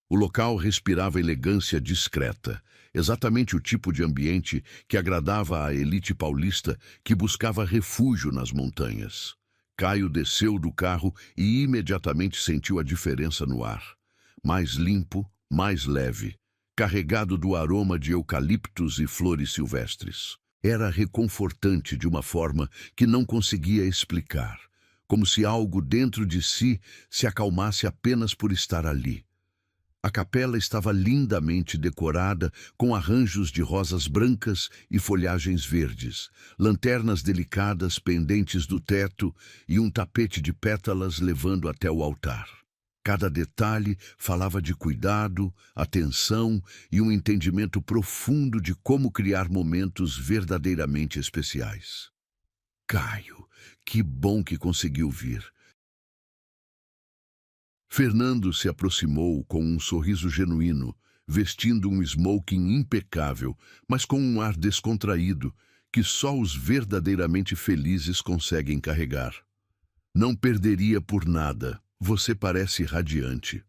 O local respirava elegância discreta, exatamente o tipo de ambiente que agradava à elite paulista que buscava refúgio nas montanhas. Caio desceu do carro e imediatamente sentiu a diferença no ar. Mais limpo, mais leve, carregado do aroma de eucaliptos e flores silvestres. Era reconfortante de uma forma que não conseguia explicar, como se algo dentro de si se acalmasse apenas por estar ali. A capela estava lindamente decorada com arranjos de rosas brancas e folhagens verdes, lanternas delicadas pendentes do teto e um tapete de pétalas levando até o altar. Cada detalhe falava de cuidado, atenção e um entendimento profundo de como criar momentos verdadeiramente especiais. Caio, que bom que conseguiu vir. Fernando se aproximou com um sorriso genuíno, vestindo um smoking impecável, mas com um ar descontraído que só os verdadeiramente felizes conseguem carregar. Não perderia por nada. Você parece radiante.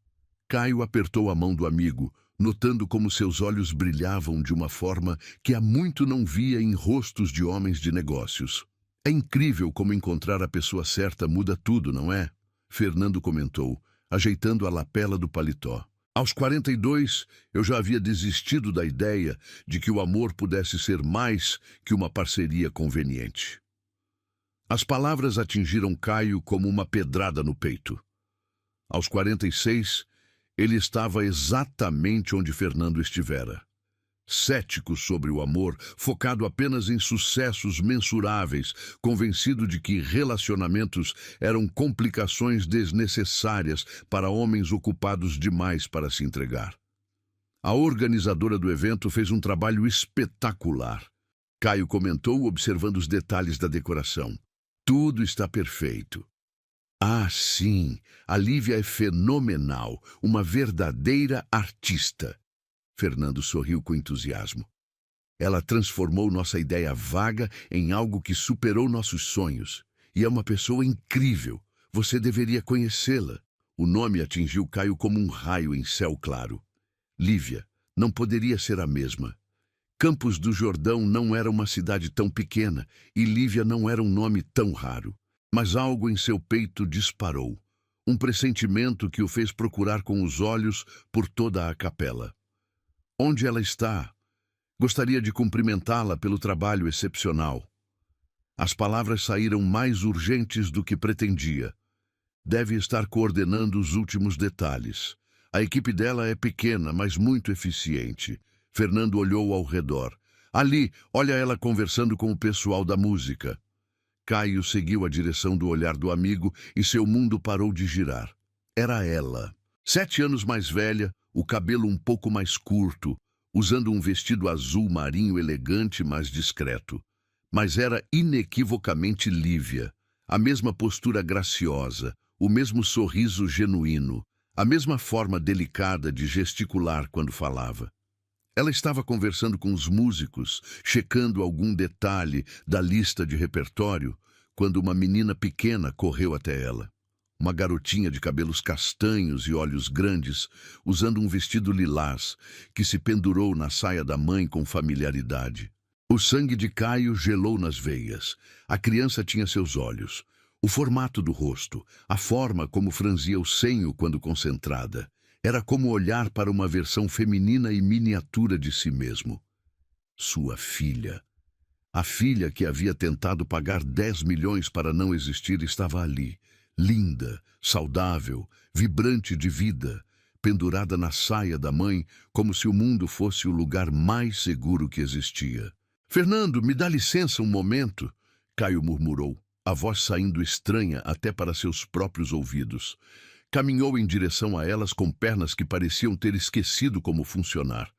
Caio apertou a mão do amigo, notando como seus olhos brilhavam de uma forma que há muito não via em rostos de homens de negócios. É incrível como encontrar a pessoa certa muda tudo, não é? Fernando comentou, ajeitando a lapela do paletó. Aos 42, eu já havia desistido da ideia de que o amor pudesse ser mais que uma parceria conveniente. As palavras atingiram Caio como uma pedrada no peito. Aos 46, Ele estava exatamente onde Fernando estivera. Cético sobre o amor, focado apenas em sucessos mensuráveis, convencido de que relacionamentos eram complicações desnecessárias para homens ocupados demais para se entregar. A organizadora do evento fez um trabalho espetacular. Caio comentou, observando os detalhes da decoração. Tudo está perfeito. Ah, sim, a Lívia é fenomenal, uma verdadeira artista. Fernando sorriu com entusiasmo. Ela transformou nossa ideia vaga em algo que superou nossos sonhos. E é uma pessoa incrível. Você deveria conhecê-la. O nome atingiu Caio como um raio em céu claro. Lívia não poderia ser a mesma. Campos do Jordão não era uma cidade tão pequena e Lívia não era um nome tão raro. Mas algo em seu peito disparou. Um pressentimento que o fez procurar com os olhos por toda a capela. Onde ela está? Gostaria de cumprimentá-la pelo trabalho excepcional. As palavras saíram mais urgentes do que pretendia. Deve estar coordenando os últimos detalhes. A equipe dela é pequena, mas muito eficiente. Fernando olhou ao redor. Ali, olha ela conversando com o pessoal da música. Caio seguiu a direção do olhar do amigo e seu mundo parou de girar. Era ela. 7 anos mais velha, o cabelo um pouco mais curto, usando um vestido azul marinho elegante, mas discreto. Mas era inequivocamente Lívia. A mesma postura graciosa, o mesmo sorriso genuíno, a mesma forma delicada de gesticular quando falava. Ela estava conversando com os músicos, checando algum detalhe da lista de repertório, quando uma menina pequena correu até ela. Uma garotinha de cabelos castanhos e olhos grandes, usando um vestido lilás, que se pendurou na saia da mãe com familiaridade. O sangue de Caio gelou nas veias. A criança tinha seus olhos, o formato do rosto, a forma como franzia o senho quando concentrada. Era como olhar para uma versão feminina e miniatura de si mesmo. Sua filha. A filha que havia tentado pagar 10 milhões para não existir estava ali, linda, saudável, vibrante de vida, pendurada na saia da mãe, como se o mundo fosse o lugar mais seguro que existia. "Fernando, me dá licença um momento", Caio murmurou, a voz saindo estranha até para seus próprios ouvidos. Caminhou em direção a elas com pernas que pareciam ter esquecido como funcionar.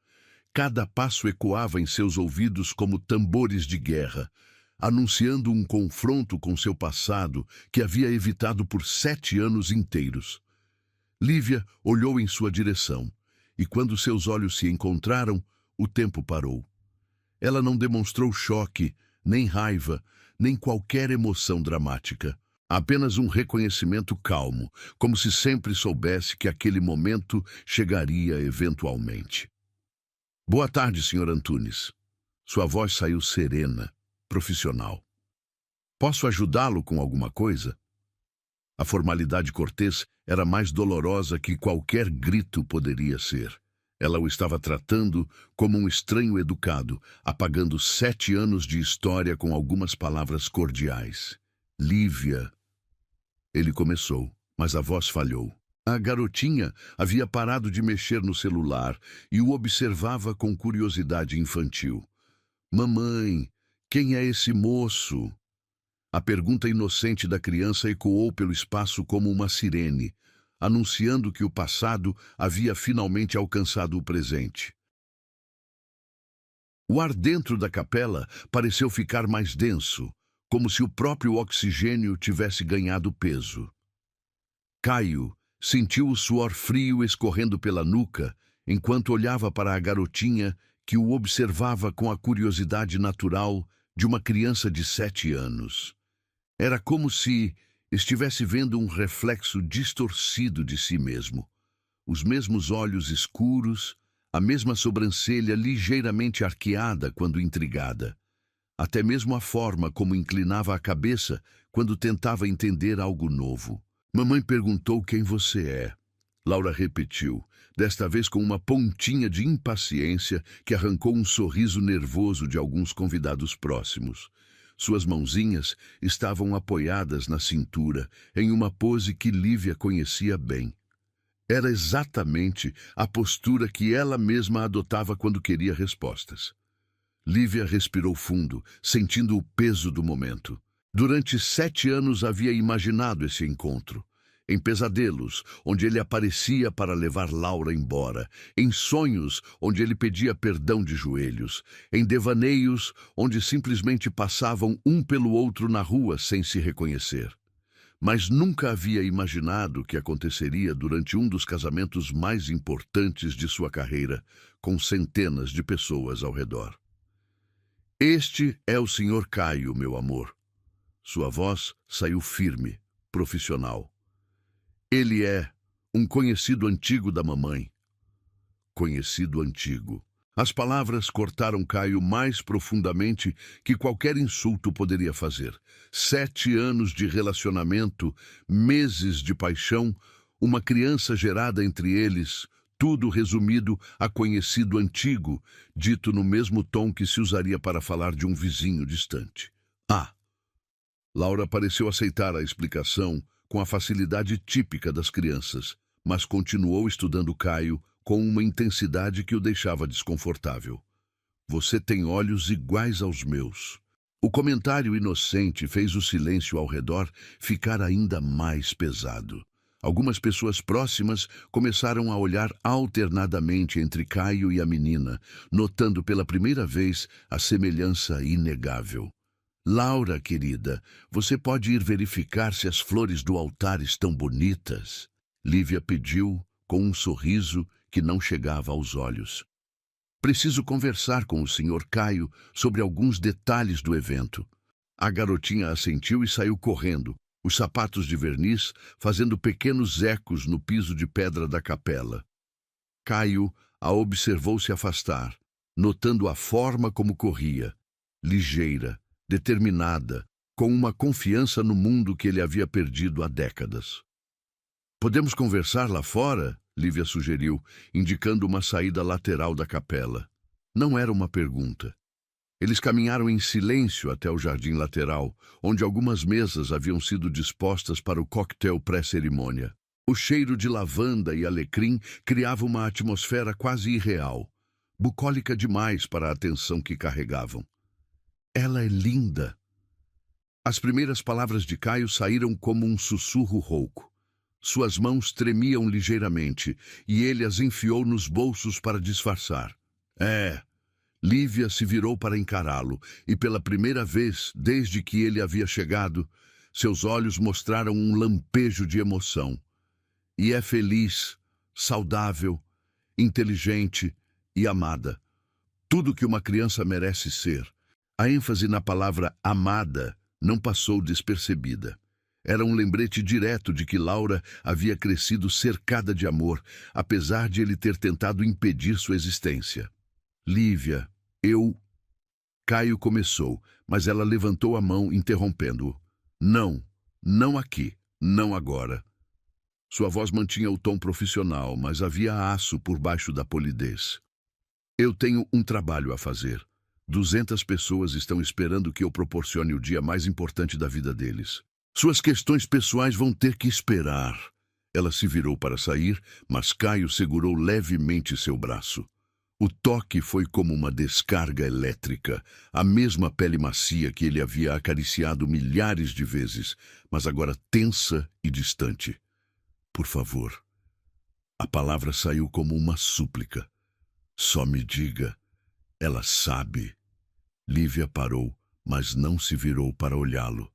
Cada passo ecoava em seus ouvidos como tambores de guerra, anunciando um confronto com seu passado que havia evitado por 7 anos inteiros. Lívia olhou em sua direção, e quando seus olhos se encontraram, o tempo parou. Ela não demonstrou choque, nem raiva, nem qualquer emoção dramática. Apenas um reconhecimento calmo, como se sempre soubesse que aquele momento chegaria eventualmente. "Boa tarde, Sr. Antunes." Sua voz saiu serena, profissional. "Posso ajudá-lo com alguma coisa?" A formalidade cortês era mais dolorosa que qualquer grito poderia ser. Ela o estava tratando como um estranho educado, apagando 7 anos de história com algumas palavras cordiais. "Lívia." Ele começou, mas a voz falhou. A garotinha havia parado de mexer no celular e o observava com curiosidade infantil. "Mamãe, quem é esse moço?" A pergunta inocente da criança ecoou pelo espaço como uma sirene, anunciando que o passado havia finalmente alcançado o presente. O ar dentro da capela pareceu ficar mais denso, como se o próprio oxigênio tivesse ganhado peso. Caio sentiu o suor frio escorrendo pela nuca enquanto olhava para a garotinha que o observava com a curiosidade natural de uma criança de 7 anos. Era como se estivesse vendo um reflexo distorcido de si mesmo. Os mesmos olhos escuros, a mesma sobrancelha ligeiramente arqueada quando intrigada. Até mesmo a forma como inclinava a cabeça quando tentava entender algo novo. "Mamãe perguntou quem você é." Laura repetiu, desta vez com uma pontinha de impaciência que arrancou um sorriso nervoso de alguns convidados próximos. Suas mãozinhas estavam apoiadas na cintura, em uma pose que Lívia conhecia bem. Era exatamente a postura que ela mesma adotava quando queria respostas. Lívia respirou fundo, sentindo o peso do momento. Durante 7 anos havia imaginado esse encontro. Em pesadelos, onde ele aparecia para levar Laura embora. Em sonhos, onde ele pedia perdão de joelhos. Em devaneios, onde simplesmente passavam um pelo outro na rua sem se reconhecer. Mas nunca havia imaginado que aconteceria durante um dos casamentos mais importantes de sua carreira, com centenas de pessoas ao redor. Este é o Sr. Caio, meu amor. Sua voz saiu firme, profissional. Ele é um conhecido antigo da mamãe. Conhecido antigo. As palavras cortaram Caio mais profundamente que qualquer insulto poderia fazer. 7 anos de relacionamento, meses de paixão, uma criança gerada entre eles, tudo resumido a conhecido antigo, dito no mesmo tom que se usaria para falar de um vizinho distante. Ah! Laura pareceu aceitar a explicação com a facilidade típica das crianças, mas continuou estudando Caio com uma intensidade que o deixava desconfortável. Você tem olhos iguais aos meus. O comentário inocente fez o silêncio ao redor ficar ainda mais pesado. Algumas pessoas próximas começaram a olhar alternadamente entre Caio e a menina, notando pela primeira vez a semelhança inegável. Laura, querida, você pode ir verificar se as flores do altar estão bonitas? Lívia pediu, com um sorriso que não chegava aos olhos. Preciso conversar com o Sr. Caio sobre alguns detalhes do evento. A garotinha assentiu e saiu correndo, os sapatos de verniz fazendo pequenos ecos no piso de pedra da capela. Caio a observou se afastar, notando a forma como corria, ligeira, determinada, com uma confiança no mundo que ele havia perdido há décadas. Podemos conversar lá fora? Lívia sugeriu, indicando uma saída lateral da capela. Não era uma pergunta. Eles caminharam em silêncio até o jardim lateral, onde algumas mesas haviam sido dispostas para o coquetel pré-cerimônia. O cheiro de lavanda e alecrim criava uma atmosfera quase irreal, bucólica demais para a atenção que carregavam. Ela é linda. As primeiras palavras de Caio saíram como um sussurro rouco. Suas mãos tremiam ligeiramente, e ele as enfiou nos bolsos para disfarçar. Lívia se virou para encará-lo, e pela primeira vez, desde que ele havia chegado, seus olhos mostraram um lampejo de emoção. E é feliz, saudável, inteligente e amada. Tudo que uma criança merece ser. A ênfase na palavra amada não passou despercebida. Era um lembrete direto de que Laura havia crescido cercada de amor, apesar de ele ter tentado impedir sua existência. Lívia, Caio começou, mas ela levantou a mão, interrompendo-o. Não, não aqui, não agora. Sua voz mantinha o tom profissional, mas havia aço por baixo da polidez. Eu tenho um trabalho a fazer. 200 pessoas estão esperando que eu proporcione o dia mais importante da vida deles. Suas questões pessoais vão ter que esperar. Ela se virou para sair, mas Caio segurou levemente seu braço. O toque foi como uma descarga elétrica, a mesma pele macia que ele havia acariciado milhares de vezes, mas agora tensa e distante. Por favor. A palavra saiu como uma súplica. Só me diga. Ela sabe. Lívia parou, mas não se virou para olhá-lo.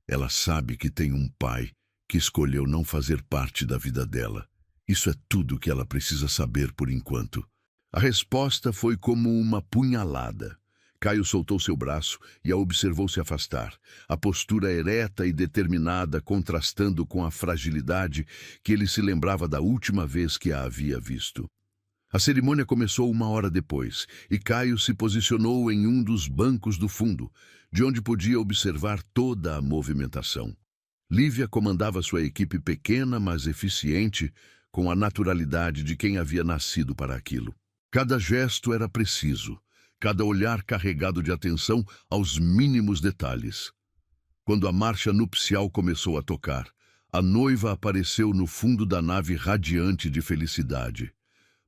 Ela sabe que tem um pai que escolheu não fazer parte da vida dela. Isso é tudo que ela precisa saber por enquanto. A resposta foi como uma punhalada. Caio soltou seu braço e a observou se afastar, a postura ereta e determinada contrastando com a fragilidade que ele se lembrava da última vez que a havia visto. A cerimônia começou 1 hora depois, e Caio se posicionou em um dos bancos do fundo, de onde podia observar toda a movimentação. Lívia comandava sua equipe pequena, mas eficiente, com a naturalidade de quem havia nascido para aquilo. Cada gesto era preciso, cada olhar carregado de atenção aos mínimos detalhes. Quando a marcha nupcial começou a tocar, A noiva apareceu no fundo da nave radiante de felicidade.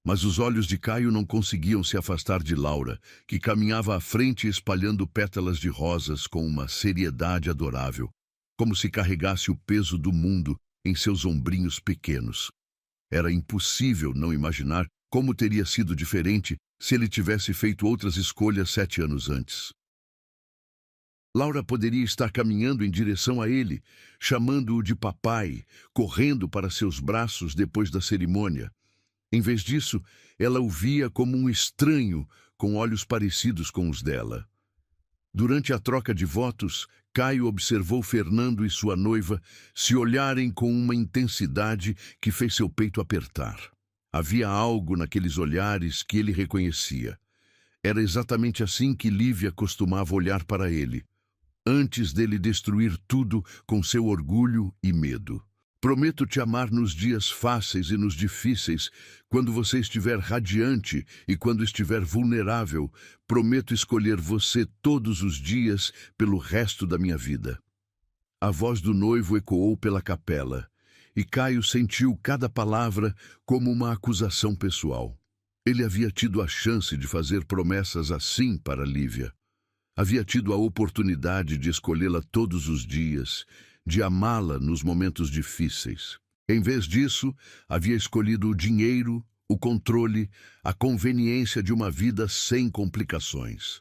Mas os olhos de Caio não conseguiam se afastar de Laura, que caminhava à frente espalhando pétalas de rosas com uma seriedade adorável, como se carregasse o peso do mundo em seus ombrinhos pequenos. Era impossível não imaginar como teria sido diferente se ele tivesse feito outras escolhas 7 anos antes. Laura poderia estar caminhando em direção a ele, chamando-o de papai, correndo para seus braços depois da cerimônia. Em vez disso, ela o via como um estranho, com olhos parecidos com os dela. Durante a troca de votos, Caio observou Fernando e sua noiva se olharem com uma intensidade que fez seu peito apertar. Havia algo naqueles olhares que ele reconhecia. Era exatamente assim que Lívia costumava olhar para ele, antes dele destruir tudo com seu orgulho e medo. Prometo te amar nos dias fáceis e nos difíceis, quando você estiver radiante e quando estiver vulnerável. Prometo escolher você todos os dias pelo resto da minha vida. A voz do noivo ecoou pela capela, e Caio sentiu cada palavra como uma acusação pessoal. Ele havia tido a chance de fazer promessas assim para Lívia. Havia tido a oportunidade de escolhê-la todos os dias, de amá-la nos momentos difíceis. Em vez disso, havia escolhido o dinheiro, o controle, a conveniência de uma vida sem complicações.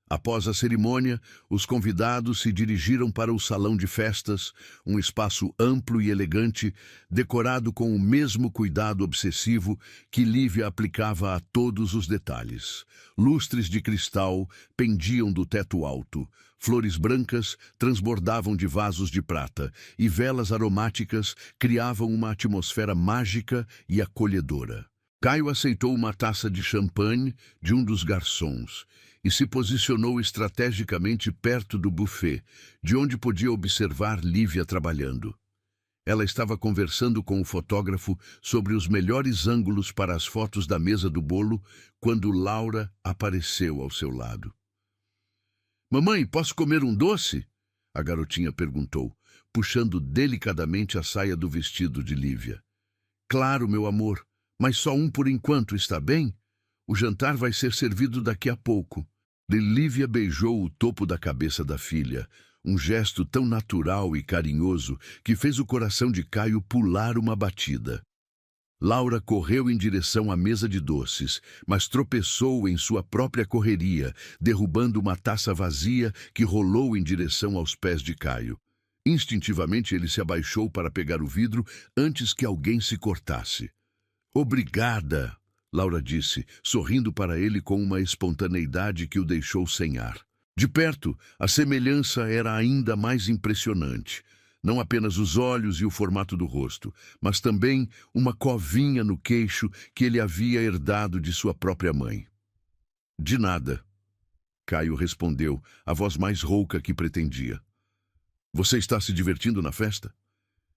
Após a cerimônia, os convidados se dirigiram para o salão de festas, um espaço amplo e elegante, decorado com o mesmo cuidado obsessivo que Lívia aplicava a todos os detalhes. Lustres de cristal pendiam do teto alto, flores brancas transbordavam de vasos de prata e velas aromáticas criavam uma atmosfera mágica e acolhedora. Caio aceitou uma taça de champanhe de um dos garçons e se posicionou estrategicamente perto do buffet, de onde podia observar Lívia trabalhando. Ela estava conversando com o fotógrafo sobre os melhores ângulos para as fotos da mesa do bolo quando Laura apareceu ao seu lado. "Mamãe, posso comer um doce?" a garotinha perguntou, puxando delicadamente a saia do vestido de Lívia. "Claro, meu amor, mas só um por enquanto, está bem? O jantar vai ser servido daqui a pouco." Lívia beijou o topo da cabeça da filha, um gesto tão natural e carinhoso que fez o coração de Caio pular uma batida. Laura correu em direção à mesa de doces, mas tropeçou em sua própria correria, derrubando uma taça vazia que rolou em direção aos pés de Caio. Instintivamente ele se abaixou para pegar o vidro antes que alguém se cortasse. "Obrigada", Laura disse, sorrindo para ele com uma espontaneidade que o deixou sem ar. De perto, a semelhança era ainda mais impressionante. Não apenas os olhos e o formato do rosto, mas também uma covinha no queixo que ele havia herdado de sua própria mãe. "De nada", Caio respondeu, a voz mais rouca que pretendia. "Você está se divertindo na festa?"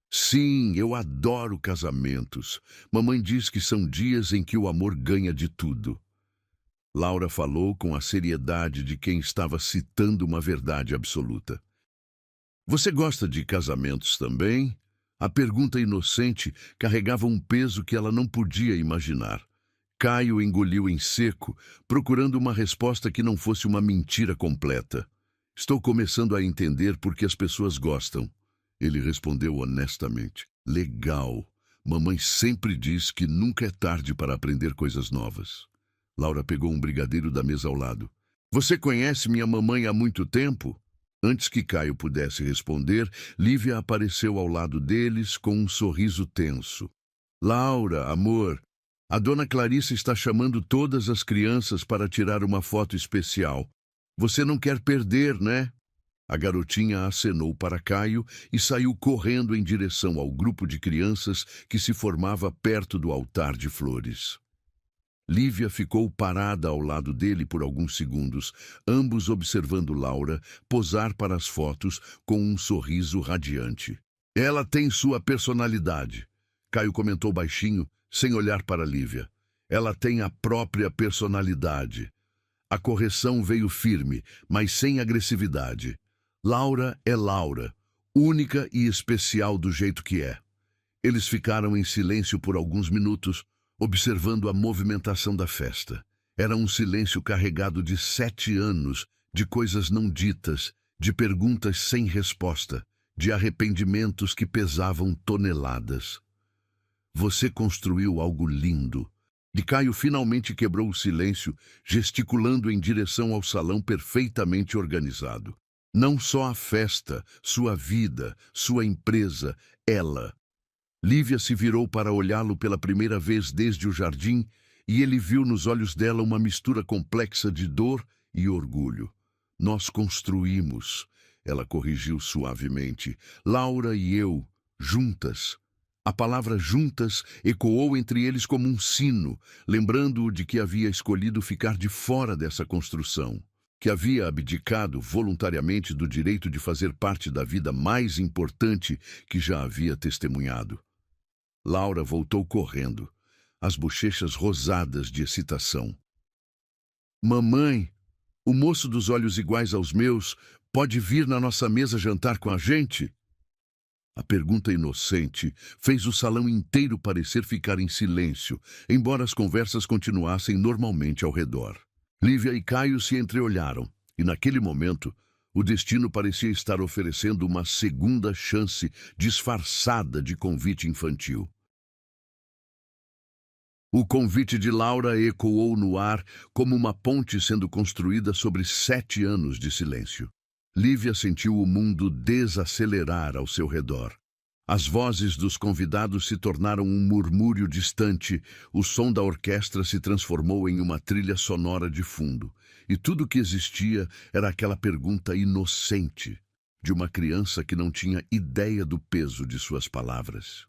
"Sim, eu adoro casamentos. Mamãe diz que são dias em que o amor ganha de tudo." Laura falou com a seriedade de quem estava citando uma verdade absoluta. "Você gosta de casamentos também?" A pergunta inocente carregava um peso que ela não podia imaginar. Caio engoliu em seco, procurando uma resposta que não fosse uma mentira completa. "Estou começando a entender por que as pessoas gostam." Ele respondeu honestamente. "Legal. Mamãe sempre diz que nunca é tarde para aprender coisas novas." Laura pegou um brigadeiro da mesa ao lado. "Você conhece minha mamãe há muito tempo?" Antes que Caio pudesse responder, Lívia apareceu ao lado deles com um sorriso tenso. "Laura, amor, a dona Clarissa está chamando todas as crianças para tirar uma foto especial. Você não quer perder, né?" A garotinha acenou para Caio e saiu correndo em direção ao grupo de crianças que se formava perto do altar de flores. Lívia ficou parada ao lado dele por alguns segundos, ambos observando Laura posar para as fotos com um sorriso radiante. "Ela tem sua personalidade", Caio comentou baixinho, sem olhar para Lívia. "Ela tem a própria personalidade." A correção veio firme, mas sem agressividade. Laura é Laura, única e especial do jeito que é. Eles ficaram em silêncio por alguns minutos, observando a movimentação da festa. Era um silêncio carregado de 7 anos, de coisas não ditas, de perguntas sem resposta, de arrependimentos que pesavam toneladas. Você construiu algo lindo. E Caio finalmente quebrou o silêncio, gesticulando em direção ao salão perfeitamente organizado. Não só a festa, sua vida, sua empresa, ela. Lívia se virou para olhá-lo pela primeira vez desde o jardim e ele viu nos olhos dela uma mistura complexa de dor e orgulho. Nós construímos, ela corrigiu suavemente, Laura e eu, juntas. A palavra juntas ecoou entre eles como um sino, lembrando-o de que havia escolhido ficar de fora dessa construção, que havia abdicado voluntariamente do direito de fazer parte da vida mais importante que já havia testemunhado. Laura voltou correndo, as bochechas rosadas de excitação. Mamãe, o moço dos olhos iguais aos meus pode vir na nossa mesa jantar com a gente? A pergunta inocente fez o salão inteiro parecer ficar em silêncio, embora as conversas continuassem normalmente ao redor. Lívia e Caio se entreolharam, e naquele momento, o destino parecia estar oferecendo uma segunda chance disfarçada de convite infantil. O convite de Laura ecoou no ar como uma ponte sendo construída sobre 7 anos de silêncio. Lívia sentiu o mundo desacelerar ao seu redor. As vozes dos convidados se tornaram um murmúrio distante, o som da orquestra se transformou em uma trilha sonora de fundo, e tudo o que existia era aquela pergunta inocente de uma criança que não tinha ideia do peso de suas palavras.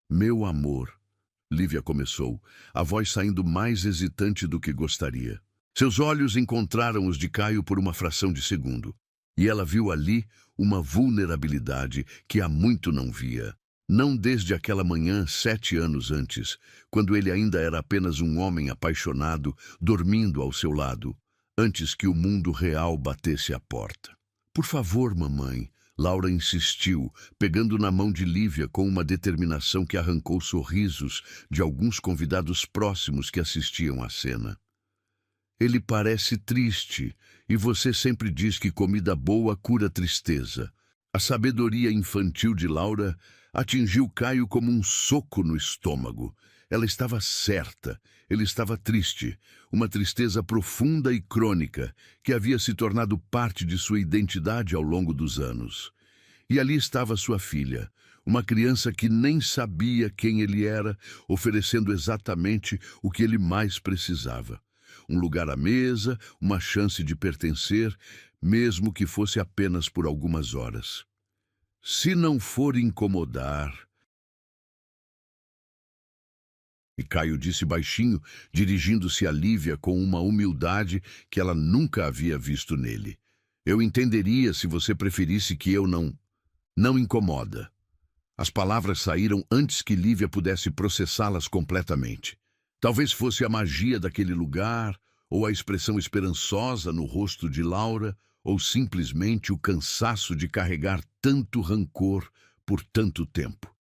Meu amor, Lívia começou, a voz saindo mais hesitante do que gostaria. Seus olhos encontraram os de Caio por uma fração de segundo. E ela viu ali uma vulnerabilidade que há muito não via. Não desde aquela manhã 7 anos antes, quando ele ainda era apenas um homem apaixonado, dormindo ao seu lado, antes que o mundo real batesse à porta. Por favor, mamãe, Laura insistiu, pegando na mão de Lívia com uma determinação que arrancou sorrisos de alguns convidados próximos que assistiam à cena. Ele parece triste, e você sempre diz que comida boa cura tristeza. A sabedoria infantil de Laura atingiu Caio como um soco no estômago. Ela estava certa, ele estava triste, uma tristeza profunda e crônica que havia se tornado parte de sua identidade ao longo dos anos. E ali estava sua filha, uma criança que nem sabia quem ele era, oferecendo exatamente o que ele mais precisava. Um lugar à mesa, uma chance de pertencer, mesmo que fosse apenas por algumas horas. Se não for incomodar... E Caio disse baixinho, dirigindo-se a Lívia com uma humildade que ela nunca havia visto nele. Eu entenderia se você preferisse que eu não... Não incomoda. As palavras saíram antes que Lívia pudesse processá-las completamente. Talvez fosse a magia daquele lugar, ou a expressão esperançosa no rosto de Laura, ou simplesmente o cansaço de carregar tanto rancor por tanto tempo.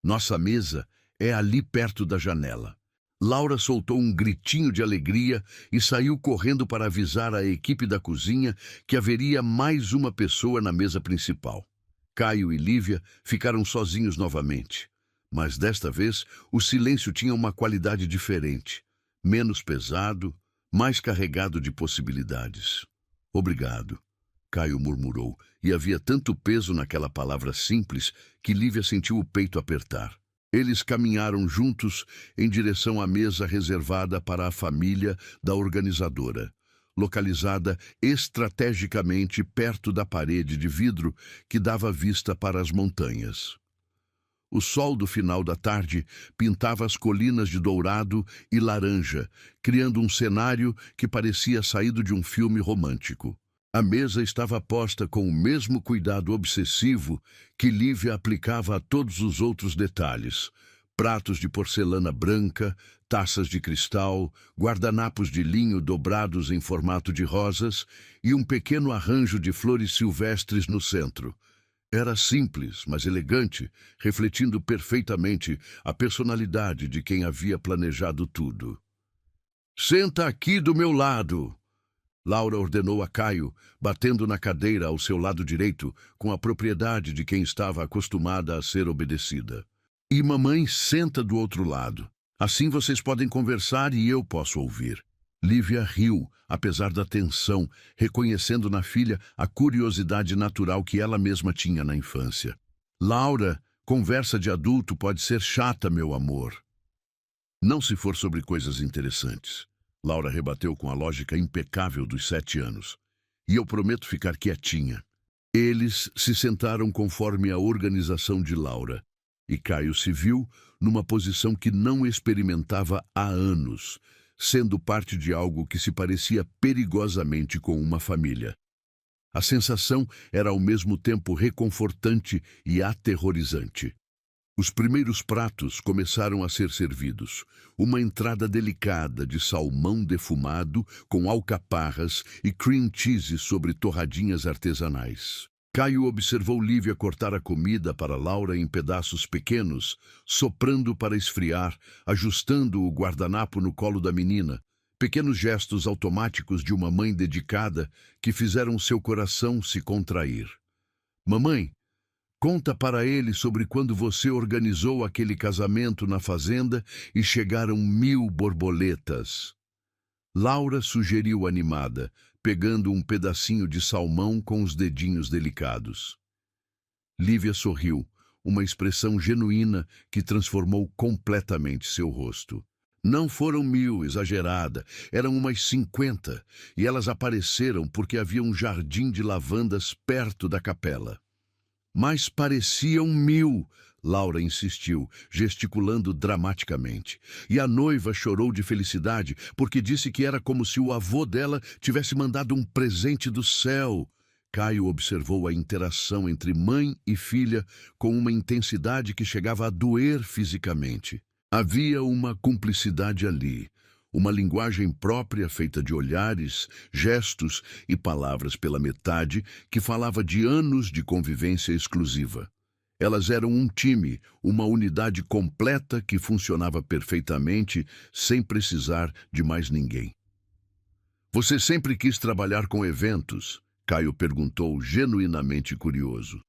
Nossa mesa é ali perto da janela. Laura soltou um gritinho de alegria e saiu correndo para avisar a equipe da cozinha que haveria mais uma pessoa na mesa principal. Caio e Lívia ficaram sozinhos novamente. Mas desta vez, o silêncio tinha uma qualidade diferente, menos pesado, mais carregado de possibilidades. Obrigado, Caio murmurou, e havia tanto peso naquela palavra simples que Lívia sentiu o peito apertar. Eles caminharam juntos em direção à mesa reservada para a família da organizadora, localizada estrategicamente perto da parede de vidro que dava vista para as montanhas. O sol do final da tarde pintava as colinas de dourado e laranja, criando um cenário que parecia saído de um filme romântico. A mesa estava posta com o mesmo cuidado obsessivo que Lívia aplicava a todos os outros detalhes. Pratos de porcelana branca, taças de cristal, guardanapos de linho dobrados em formato de rosas e um pequeno arranjo de flores silvestres no centro. Era simples, mas elegante, refletindo perfeitamente a personalidade de quem havia planejado tudo. Senta aqui do meu lado, Laura ordenou a Caio, batendo na cadeira ao seu lado direito, com a propriedade de quem estava acostumada a ser obedecida. E mamãe senta do outro lado. Assim vocês podem conversar e eu posso ouvir. Lívia riu, apesar da tensão, reconhecendo na filha a curiosidade natural que ela mesma tinha na infância. Laura, conversa de adulto pode ser chata, meu amor. Não se for sobre coisas interessantes. Laura rebateu com a lógica impecável dos 7 anos. E eu prometo ficar quietinha. Eles se sentaram conforme a organização de Laura. E Caio se viu numa posição que não experimentava há anos, sendo parte de algo que se parecia perigosamente com uma família. A sensação era ao mesmo tempo reconfortante e aterrorizante. Os primeiros pratos começaram a ser servidos. Uma entrada delicada de salmão defumado com alcaparras e cream cheese sobre torradinhas artesanais. Caio observou Lívia cortar a comida para Laura em pedaços pequenos, soprando para esfriar, ajustando o guardanapo no colo da menina. Pequenos gestos automáticos de uma mãe dedicada que fizeram seu coração se contrair. Mamãe, conta para ele sobre quando você organizou aquele casamento na fazenda e chegaram 1000 borboletas. Laura sugeriu animada, pegando um pedacinho de salmão com os dedinhos delicados. Lívia sorriu, uma expressão genuína que transformou completamente seu rosto. Não foram 1000, exagerada, eram umas 50, e elas apareceram porque havia um jardim de lavandas perto da capela. Mas pareciam 1000, Laura insistiu, gesticulando dramaticamente. E a noiva chorou de felicidade, porque disse que era como se o avô dela tivesse mandado um presente do céu. Caio observou a interação entre mãe e filha com uma intensidade que chegava a doer fisicamente. Havia uma cumplicidade ali. Uma linguagem própria feita de olhares, gestos e palavras pela metade que falava de anos de convivência exclusiva. Elas eram um time, uma unidade completa que funcionava perfeitamente sem precisar de mais ninguém. Você sempre quis trabalhar com eventos? Caio perguntou, genuinamente curioso.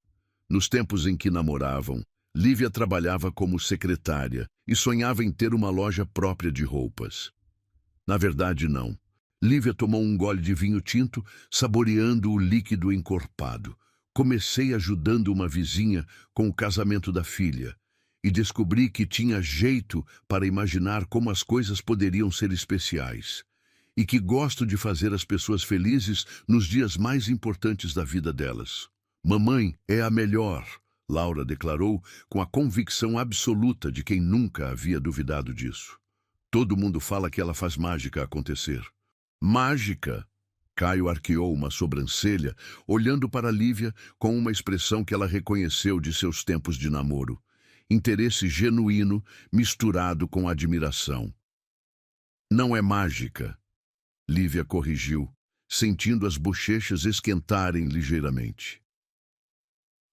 Nos tempos em que namoravam, Lívia trabalhava como secretária e sonhava em ter uma loja própria de roupas. Na verdade, não. Lívia tomou um gole de vinho tinto, saboreando o líquido encorpado. Comecei ajudando uma vizinha com o casamento da filha e descobri que tinha jeito para imaginar como as coisas poderiam ser especiais e que gosto de fazer as pessoas felizes nos dias mais importantes da vida delas. Mamãe é a melhor, Laura declarou com a convicção absoluta de quem nunca havia duvidado disso. Todo mundo fala que ela faz mágica acontecer. Mágica? Caio arqueou uma sobrancelha, olhando para Lívia com uma expressão que ela reconheceu de seus tempos de namoro. Interesse genuíno misturado com admiração. Não é mágica, Lívia corrigiu, sentindo as bochechas esquentarem ligeiramente.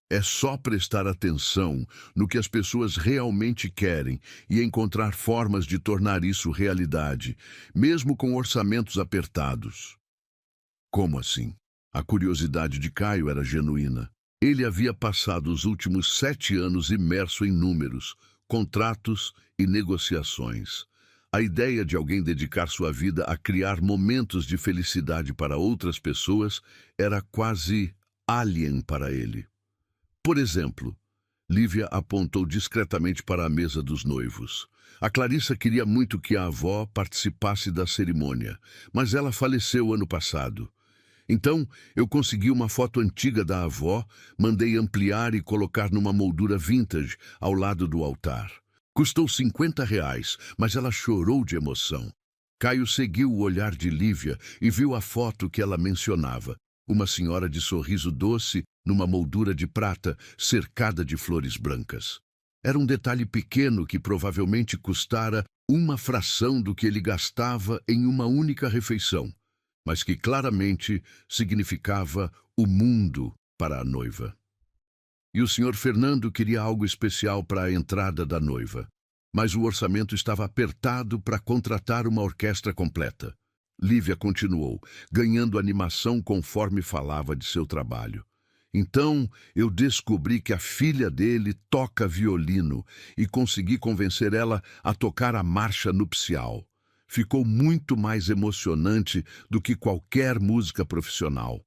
É só prestar atenção no que as pessoas realmente querem e encontrar formas de tornar isso realidade, mesmo com orçamentos apertados. Como assim? A curiosidade de Caio era genuína. Ele havia passado os últimos 7 anos imerso em números, contratos e negociações. A ideia de alguém dedicar sua vida a criar momentos de felicidade para outras pessoas era quase alien para ele. Por exemplo, Lívia apontou discretamente para a mesa dos noivos. A Clarissa queria muito que a avó participasse da cerimônia, mas ela faleceu ano passado. Então, eu consegui uma foto antiga da avó, mandei ampliar e colocar numa moldura vintage ao lado do altar. Custou R$ 50, mas ela chorou de emoção. Caio seguiu o olhar de Lívia e viu a foto que ela mencionava. Uma senhora de sorriso doce numa moldura de prata cercada de flores brancas. Era um detalhe pequeno que provavelmente custara uma fração do que ele gastava em uma única refeição, mas que claramente significava o mundo para a noiva. E o Sr. Fernando queria algo especial para a entrada da noiva. Mas o orçamento estava apertado para contratar uma orquestra completa. Lívia continuou, ganhando animação conforme falava de seu trabalho. Então, eu descobri que a filha dele toca violino e consegui convencer ela a tocar a marcha nupcial. Ficou muito mais emocionante do que qualquer música profissional.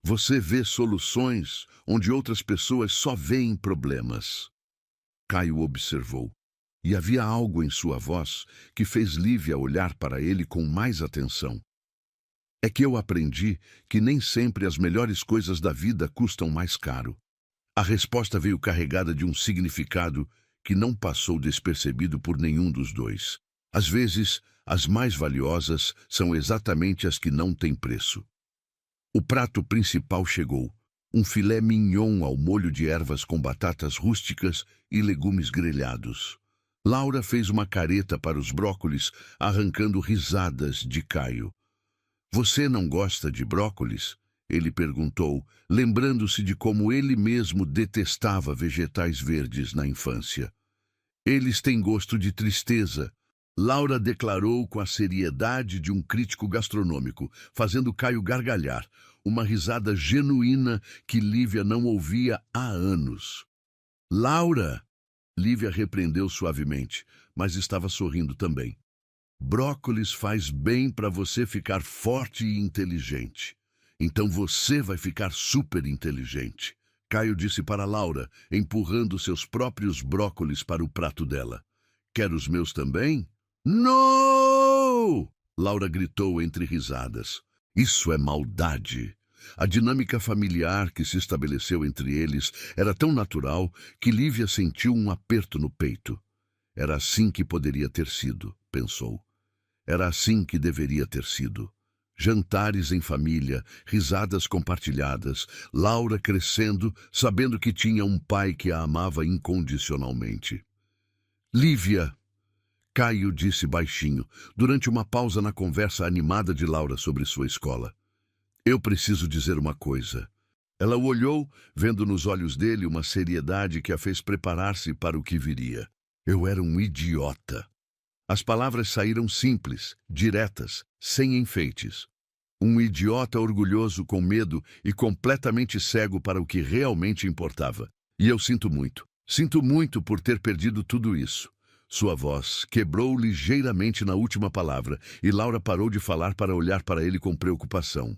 Você vê soluções onde outras pessoas só veem problemas. Caio observou. E havia algo em sua voz que fez Lívia olhar para ele com mais atenção. É que eu aprendi que nem sempre as melhores coisas da vida custam mais caro. A resposta veio carregada de um significado que não passou despercebido por nenhum dos dois. Às vezes, as mais valiosas são exatamente as que não têm preço. O prato principal chegou. Um filé mignon ao molho de ervas com batatas rústicas e legumes grelhados. Laura fez uma careta para os brócolis, arrancando risadas de Caio. Você não gosta de brócolis? Ele perguntou, lembrando-se de como ele mesmo detestava vegetais verdes na infância. Eles têm gosto de tristeza, Laura declarou com a seriedade de um crítico gastronômico, fazendo Caio gargalhar, uma risada genuína que Lívia não ouvia há anos. Laura! Lívia repreendeu suavemente, mas estava sorrindo também. Brócolis faz bem para você ficar forte e inteligente. Então você vai ficar super inteligente. Caio disse para Laura, empurrando seus próprios brócolis para o prato dela. Quer os meus também? Não! Laura gritou entre risadas. Isso é maldade. A dinâmica familiar que se estabeleceu entre eles era tão natural que Lívia sentiu um aperto no peito. Era assim que poderia ter sido, pensou. Era assim que deveria ter sido. Jantares em família, risadas compartilhadas, Laura crescendo, sabendo que tinha um pai que a amava incondicionalmente. Lívia! Caio disse baixinho, durante uma pausa na conversa animada de Laura sobre sua escola. Eu preciso dizer uma coisa. Ela o olhou, vendo nos olhos dele uma seriedade que a fez preparar-se para o que viria. Eu era um idiota. As palavras saíram simples, diretas, sem enfeites. Um idiota orgulhoso com medo e completamente cego para o que realmente importava. E eu sinto muito por ter perdido tudo isso. Sua voz quebrou ligeiramente na última palavra e Laura parou de falar para olhar para ele com preocupação.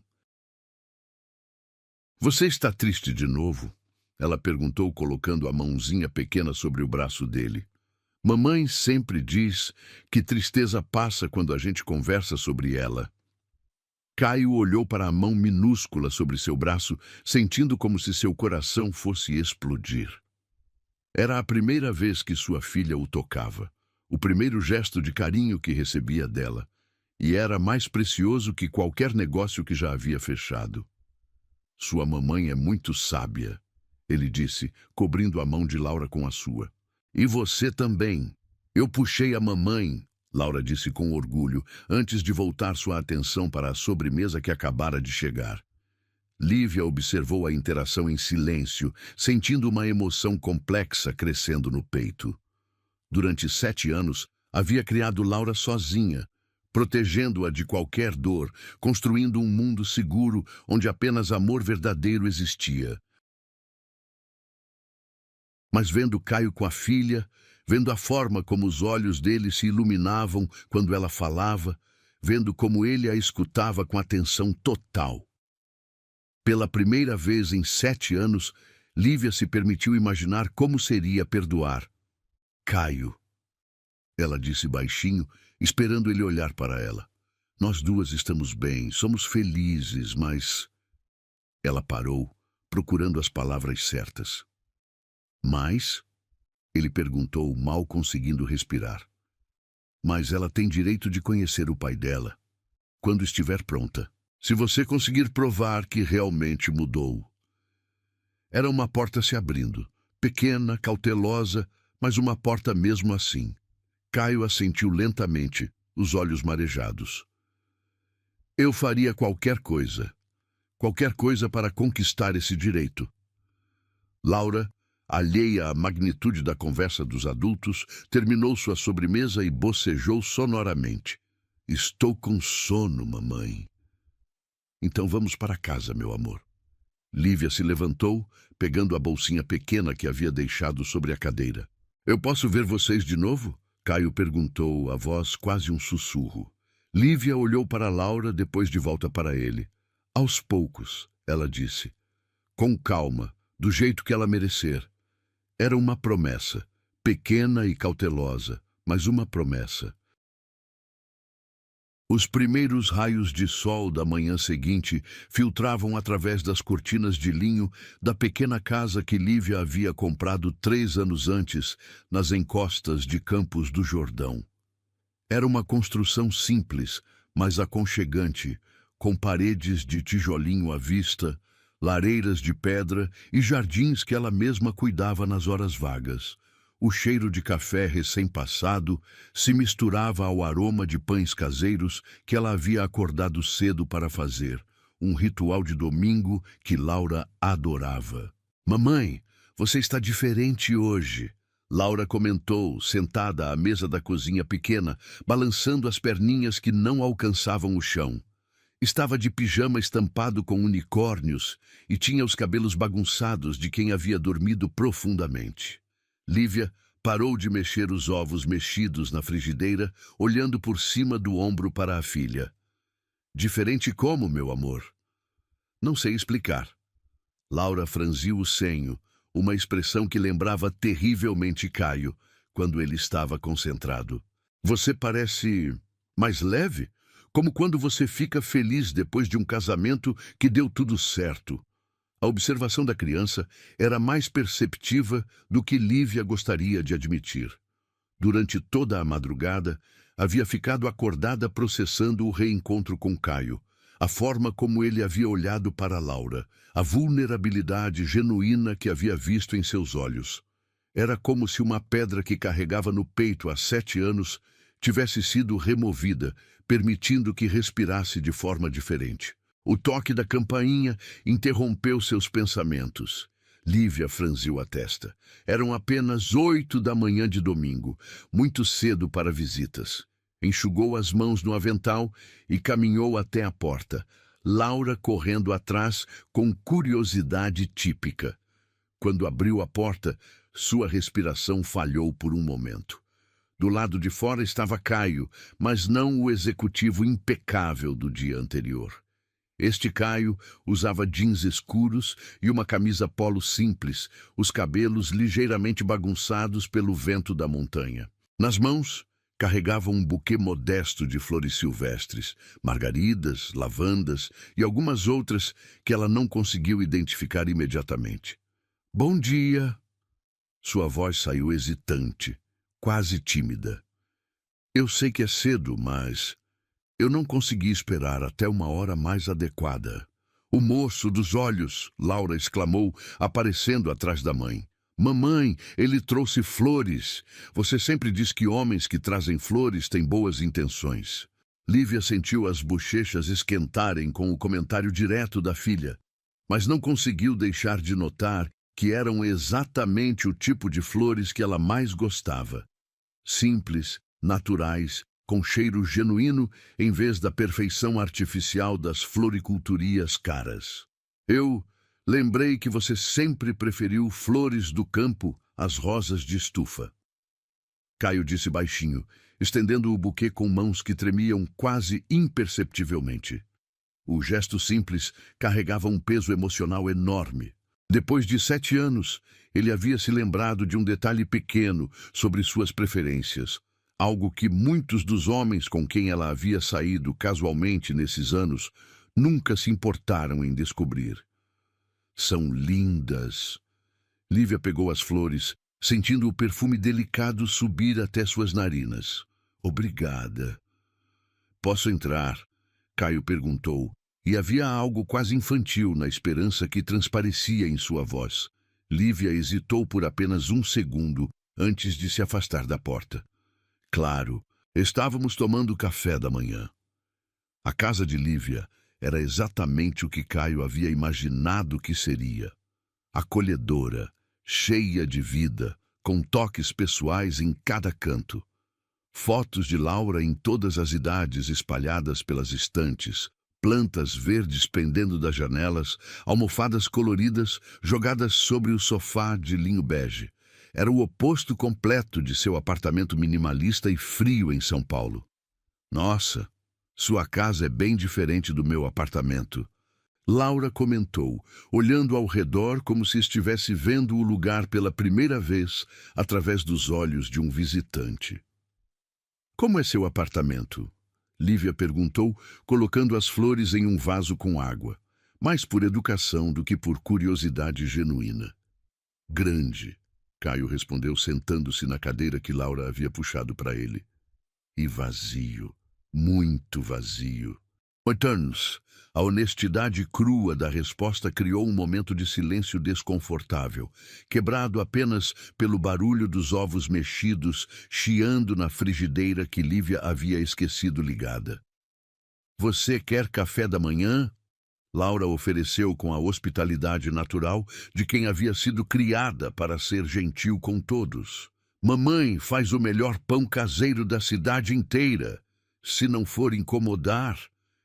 Você está triste de novo? Ela perguntou, colocando a mãozinha pequena sobre o braço dele. Mamãe sempre diz que tristeza passa quando a gente conversa sobre ela. Caio olhou para a mão minúscula sobre seu braço, sentindo como se seu coração fosse explodir. Era a primeira vez que sua filha o tocava, o primeiro gesto de carinho que recebia dela, e era mais precioso que qualquer negócio que já havia fechado. Sua mamãe é muito sábia, ele disse, cobrindo a mão de Laura com a sua. E você também. Eu puxei a mamãe, Laura disse com orgulho, antes de voltar sua atenção para a sobremesa que acabara de chegar. Lívia observou a interação em silêncio, sentindo uma emoção complexa crescendo no peito. Durante 7 anos, havia criado Laura sozinha, protegendo-a de qualquer dor, construindo um mundo seguro onde apenas amor verdadeiro existia. Mas vendo Caio com a filha, vendo a forma como os olhos dele se iluminavam quando ela falava, vendo como ele a escutava com atenção total. Pela primeira vez em 7 anos, Lívia se permitiu imaginar como seria perdoar. Caio, ela disse baixinho, esperando ele olhar para ela. Nós duas estamos bem, somos felizes, mas... Ela parou, procurando as palavras certas. Mas? Ele perguntou, mal conseguindo respirar. Mas ela tem direito de conhecer o pai dela, quando estiver pronta. Se você conseguir provar que realmente mudou. Era uma porta se abrindo, pequena, cautelosa, mas uma porta mesmo assim. Caio assentiu lentamente, os olhos marejados. Eu faria qualquer coisa para conquistar esse direito. Laura, alheia à magnitude da conversa dos adultos, terminou sua sobremesa e bocejou sonoramente. Estou com sono, mamãe. Então vamos para casa, meu amor. Lívia se levantou, pegando a bolsinha pequena que havia deixado sobre a cadeira. Eu posso ver vocês de novo? Caio perguntou, a voz quase um sussurro. Lívia olhou para Laura, depois de volta para ele. Aos poucos, ela disse. Com calma, do jeito que ela merecer. Era uma promessa, pequena e cautelosa, mas uma promessa. Os primeiros raios de sol da manhã seguinte filtravam através das cortinas de linho da pequena casa que Lívia havia comprado 3 anos antes, nas encostas de Campos do Jordão. Era uma construção simples, mas aconchegante, com paredes de tijolinho à vista, lareiras de pedra e jardins que ela mesma cuidava nas horas vagas. O cheiro de café recém-passado se misturava ao aroma de pães caseiros que ela havia acordado cedo para fazer, um ritual de domingo que Laura adorava. Mamãe, você está diferente hoje, Laura comentou, sentada à mesa da cozinha pequena, balançando as perninhas que não alcançavam o chão. Estava de pijama estampado com unicórnios e tinha os cabelos bagunçados de quem havia dormido profundamente. Lívia parou de mexer os ovos mexidos na frigideira, olhando por cima do ombro para a filha. Diferente como, meu amor? Não sei explicar. Laura franziu o senho, uma expressão que lembrava terrivelmente Caio, quando ele estava concentrado. Você parece mais leve, como quando você fica feliz depois de um casamento que deu tudo certo. A observação da criança era mais perceptiva do que Lívia gostaria de admitir. Durante toda a madrugada, havia ficado acordada processando o reencontro com Caio, a forma como ele havia olhado para Laura, a vulnerabilidade genuína que havia visto em seus olhos. Era como se uma pedra que carregava no peito há 7 anos tivesse sido removida, permitindo que respirasse de forma diferente. O toque da campainha interrompeu seus pensamentos. Lívia franziu a testa. Eram apenas 8 da manhã de domingo, muito cedo para visitas. Enxugou as mãos no avental e caminhou até a porta, Laura correndo atrás com curiosidade típica. Quando abriu a porta, sua respiração falhou por um momento. Do lado de fora estava Caio, mas não o executivo impecável do dia anterior. Este Caio usava jeans escuros e uma camisa polo simples, os cabelos ligeiramente bagunçados pelo vento da montanha. Nas mãos, carregava um buquê modesto de flores silvestres, margaridas, lavandas e algumas outras que ela não conseguiu identificar imediatamente. Bom dia! Sua voz saiu hesitante, quase tímida. Eu sei que é cedo, mas eu não consegui esperar até uma hora mais adequada. O moço dos olhos, Laura exclamou, aparecendo atrás da mãe. Mamãe, ele trouxe flores. Você sempre diz que homens que trazem flores têm boas intenções. Lívia sentiu as bochechas esquentarem com o comentário direto da filha, mas não conseguiu deixar de notar que eram exatamente o tipo de flores que ela mais gostava. Simples, naturais, com cheiro genuíno em vez da perfeição artificial das floriculturias caras. Eu lembrei que você sempre preferiu flores do campo às rosas de estufa. Caio disse baixinho, estendendo o buquê com mãos que tremiam quase imperceptivelmente. O gesto simples carregava um peso emocional enorme. Depois de 7 anos, ele havia se lembrado de um detalhe pequeno sobre suas preferências, algo que muitos dos homens com quem ela havia saído casualmente nesses anos nunca se importaram em descobrir. São lindas. Lívia pegou as flores, sentindo o perfume delicado subir até suas narinas. Obrigada. Posso entrar? Caio perguntou, e havia algo quase infantil na esperança que transparecia em sua voz. Lívia hesitou por apenas um segundo antes de se afastar da porta. Claro, estávamos tomando café da manhã. A casa de Lívia era exatamente o que Caio havia imaginado que seria. acolhedora, cheia de vida, com toques pessoais em cada canto. Fotos de Laura em todas as idades espalhadas pelas estantes, plantas verdes pendendo das janelas, almofadas coloridas jogadas sobre o sofá de linho bege. Era o oposto completo de seu apartamento minimalista e frio em São Paulo. Nossa, sua casa é bem diferente do meu apartamento. Laura comentou, olhando ao redor como se estivesse vendo o lugar pela primeira vez através dos olhos de um visitante. Como é seu apartamento? Lívia perguntou, colocando as flores em um vaso com água, mais por educação do que por curiosidade genuína. Grande, Caio respondeu, sentando-se na cadeira que Laura havia puxado para ele. E vazio, muito vazio. Returns. A honestidade crua da resposta criou um momento de silêncio desconfortável, quebrado apenas pelo barulho dos ovos mexidos chiando na frigideira que Lívia havia esquecido ligada. Você quer café da manhã? Laura ofereceu com a hospitalidade natural de quem havia sido criada para ser gentil com todos. Mamãe faz o melhor pão caseiro da cidade inteira. Se não for incomodar...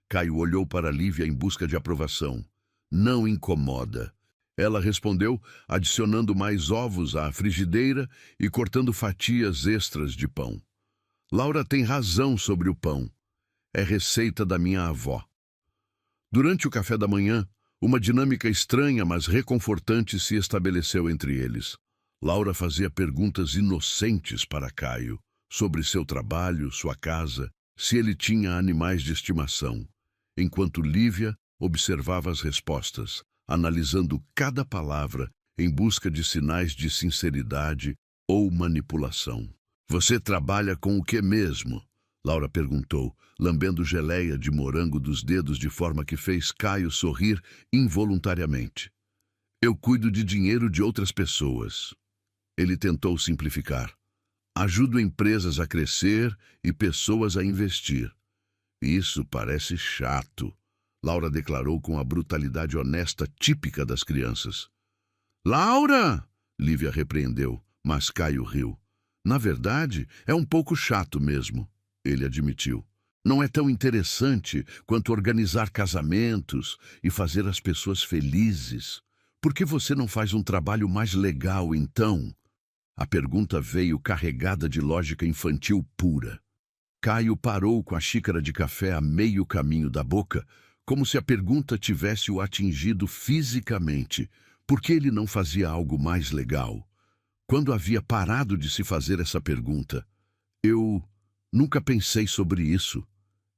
Caio olhou para Lívia em busca de aprovação. Não incomoda. Ela respondeu, adicionando mais ovos à frigideira e cortando fatias extras de pão. Laura tem razão sobre o pão. É receita da minha avó. Durante o café da manhã, uma dinâmica estranha, mas reconfortante se estabeleceu entre eles. Laura fazia perguntas inocentes para Caio, sobre seu trabalho, sua casa, se ele tinha animais de estimação, enquanto Lívia observava as respostas, analisando cada palavra em busca de sinais de sinceridade ou manipulação. Você trabalha com o que mesmo? Laura perguntou, lambendo geleia de morango dos dedos de forma que fez Caio sorrir involuntariamente. Eu cuido de dinheiro de outras pessoas. Ele tentou simplificar. Ajudo empresas a crescer e pessoas a investir. Isso parece chato, Laura declarou com a brutalidade honesta típica das crianças. Laura! Lívia repreendeu, mas Caio riu. Na verdade, é um pouco chato mesmo, ele admitiu. Não é tão interessante quanto organizar casamentos e fazer as pessoas felizes. Por que você não faz um trabalho mais legal, então? A pergunta veio carregada de lógica infantil pura. Caio parou com a xícara de café a meio caminho da boca, como se a pergunta tivesse o atingido fisicamente. Por que ele não fazia algo mais legal? Quando havia parado de se fazer essa pergunta? Eu nunca pensei sobre isso,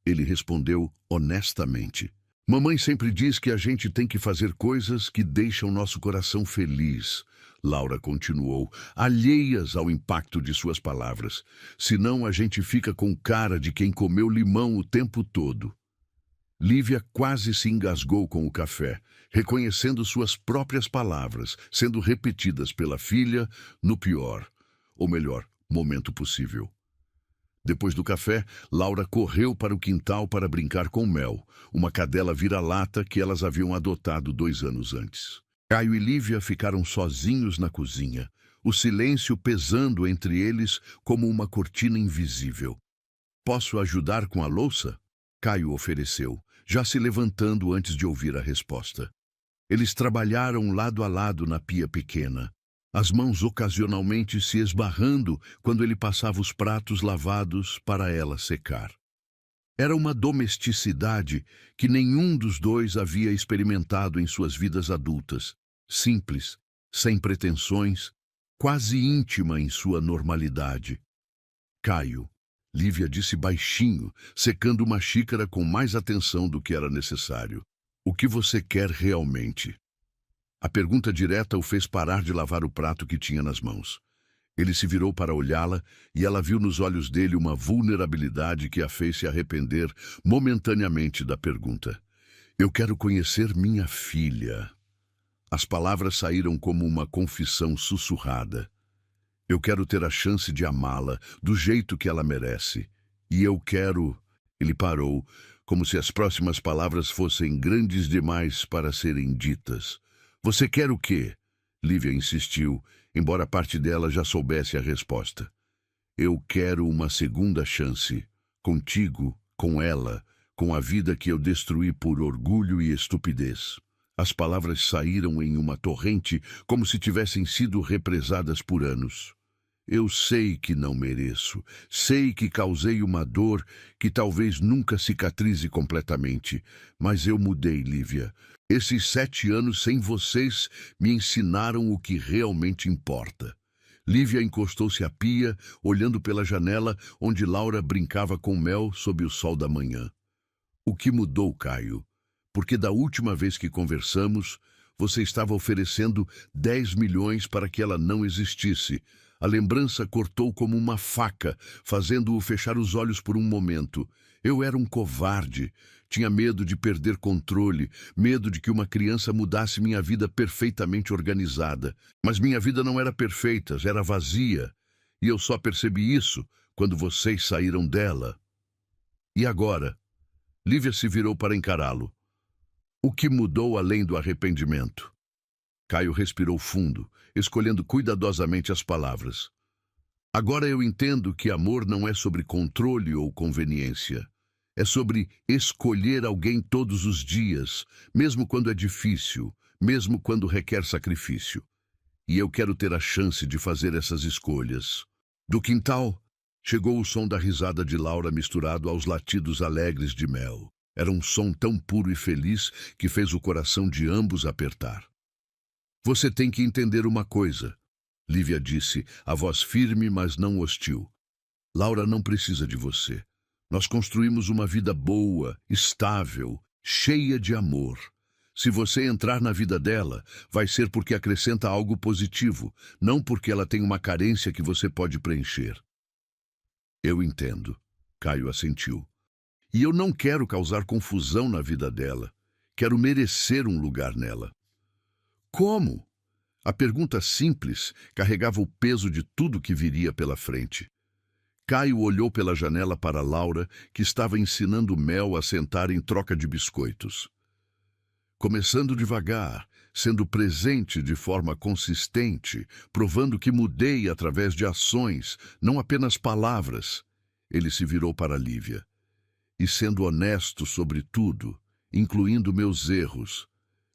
ele respondeu honestamente. Mamãe sempre diz que a gente tem que fazer coisas que deixam nosso coração feliz. Laura continuou, alheias ao impacto de suas palavras. Senão a gente fica com cara de quem comeu limão o tempo todo. Lívia quase se engasgou com o café, reconhecendo suas próprias palavras, sendo repetidas pela filha no pior, ou melhor, momento possível. Depois do café, Laura correu para o quintal para brincar com Mel, uma cadela vira-lata que elas haviam adotado 2 anos antes. Caio e Lívia ficaram sozinhos na cozinha, o silêncio pesando entre eles como uma cortina invisível. Posso ajudar com a louça? Caio ofereceu, já se levantando antes de ouvir a resposta. Eles trabalharam lado a lado na pia pequena, as mãos ocasionalmente se esbarrando quando ele passava os pratos lavados para ela secar. Era uma domesticidade que nenhum dos dois havia experimentado em suas vidas adultas, simples, sem pretensões, quase íntima em sua normalidade. Caio, Lívia disse baixinho, secando uma xícara com mais atenção do que era necessário. O que você quer realmente? A pergunta direta o fez parar de lavar o prato que tinha nas mãos. Ele se virou para olhá-la e ela viu nos olhos dele uma vulnerabilidade que a fez se arrepender momentaneamente da pergunta. Eu quero conhecer minha filha. As palavras saíram como uma confissão sussurrada. Eu quero ter a chance de amá-la do jeito que ela merece. E eu quero... Ele parou, como se as próximas palavras fossem grandes demais para serem ditas. Você quer o quê? Lívia insistiu, embora parte dela já soubesse a resposta. Eu quero uma segunda chance. Contigo, com ela, com a vida que eu destruí por orgulho e estupidez. As palavras saíram em uma torrente, como se tivessem sido represadas por anos. Eu sei que não mereço. Sei que causei uma dor que talvez nunca cicatrize completamente. Mas eu mudei, Lívia. Esses 7 anos sem vocês me ensinaram o que realmente importa. Lívia encostou-se à pia, olhando pela janela onde Laura brincava com Mel sob o sol da manhã. O que mudou, Caio? Porque da última vez que conversamos, você estava oferecendo 10 milhões para que ela não existisse. A lembrança cortou como uma faca, fazendo-o fechar os olhos por um momento. Eu era um covarde. Tinha medo de perder controle, medo de que uma criança mudasse minha vida perfeitamente organizada. Mas minha vida não era perfeita, era vazia. E eu só percebi isso quando vocês saíram dela. E agora? Lívia se virou para encará-lo. O que mudou além do arrependimento? Caio respirou fundo, escolhendo cuidadosamente as palavras. Agora eu entendo que amor não é sobre controle ou conveniência. É sobre escolher alguém todos os dias, mesmo quando é difícil, mesmo quando requer sacrifício. E eu quero ter a chance de fazer essas escolhas. Do quintal, chegou o som da risada de Laura misturado aos latidos alegres de Mel. Era um som tão puro e feliz que fez o coração de ambos apertar. Você tem que entender uma coisa, Lívia disse, a voz firme, mas não hostil. Laura não precisa de você. Nós construímos uma vida boa, estável, cheia de amor. Se você entrar na vida dela, vai ser porque acrescenta algo positivo, não porque ela tem uma carência que você pode preencher. Eu entendo, Caio assentiu. E eu não quero causar confusão na vida dela. Quero merecer um lugar nela. Como? A pergunta simples carregava o peso de tudo que viria pela frente. Caio olhou pela janela para Laura, que estava ensinando Mel a sentar em troca de biscoitos. Começando devagar, sendo presente de forma consistente, provando que mudei através de ações, não apenas palavras. Ele se virou para Lívia. E sendo honesto sobre tudo, incluindo meus erros.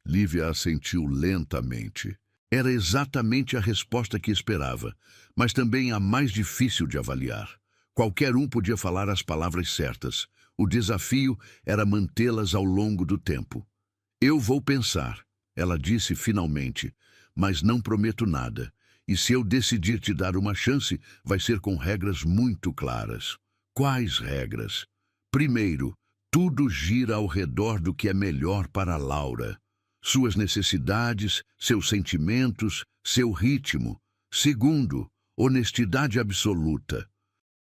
Lívia assentiu lentamente. Era exatamente a resposta que esperava, mas também a mais difícil de avaliar. Qualquer um podia falar as palavras certas. O desafio era mantê-las ao longo do tempo. Eu vou pensar, ela disse finalmente, mas não prometo nada. E se eu decidir te dar uma chance, vai ser com regras muito claras. Quais regras? Primeiro, tudo gira ao redor do que é melhor para Laura. Suas necessidades, seus sentimentos, seu ritmo. Segundo, honestidade absoluta.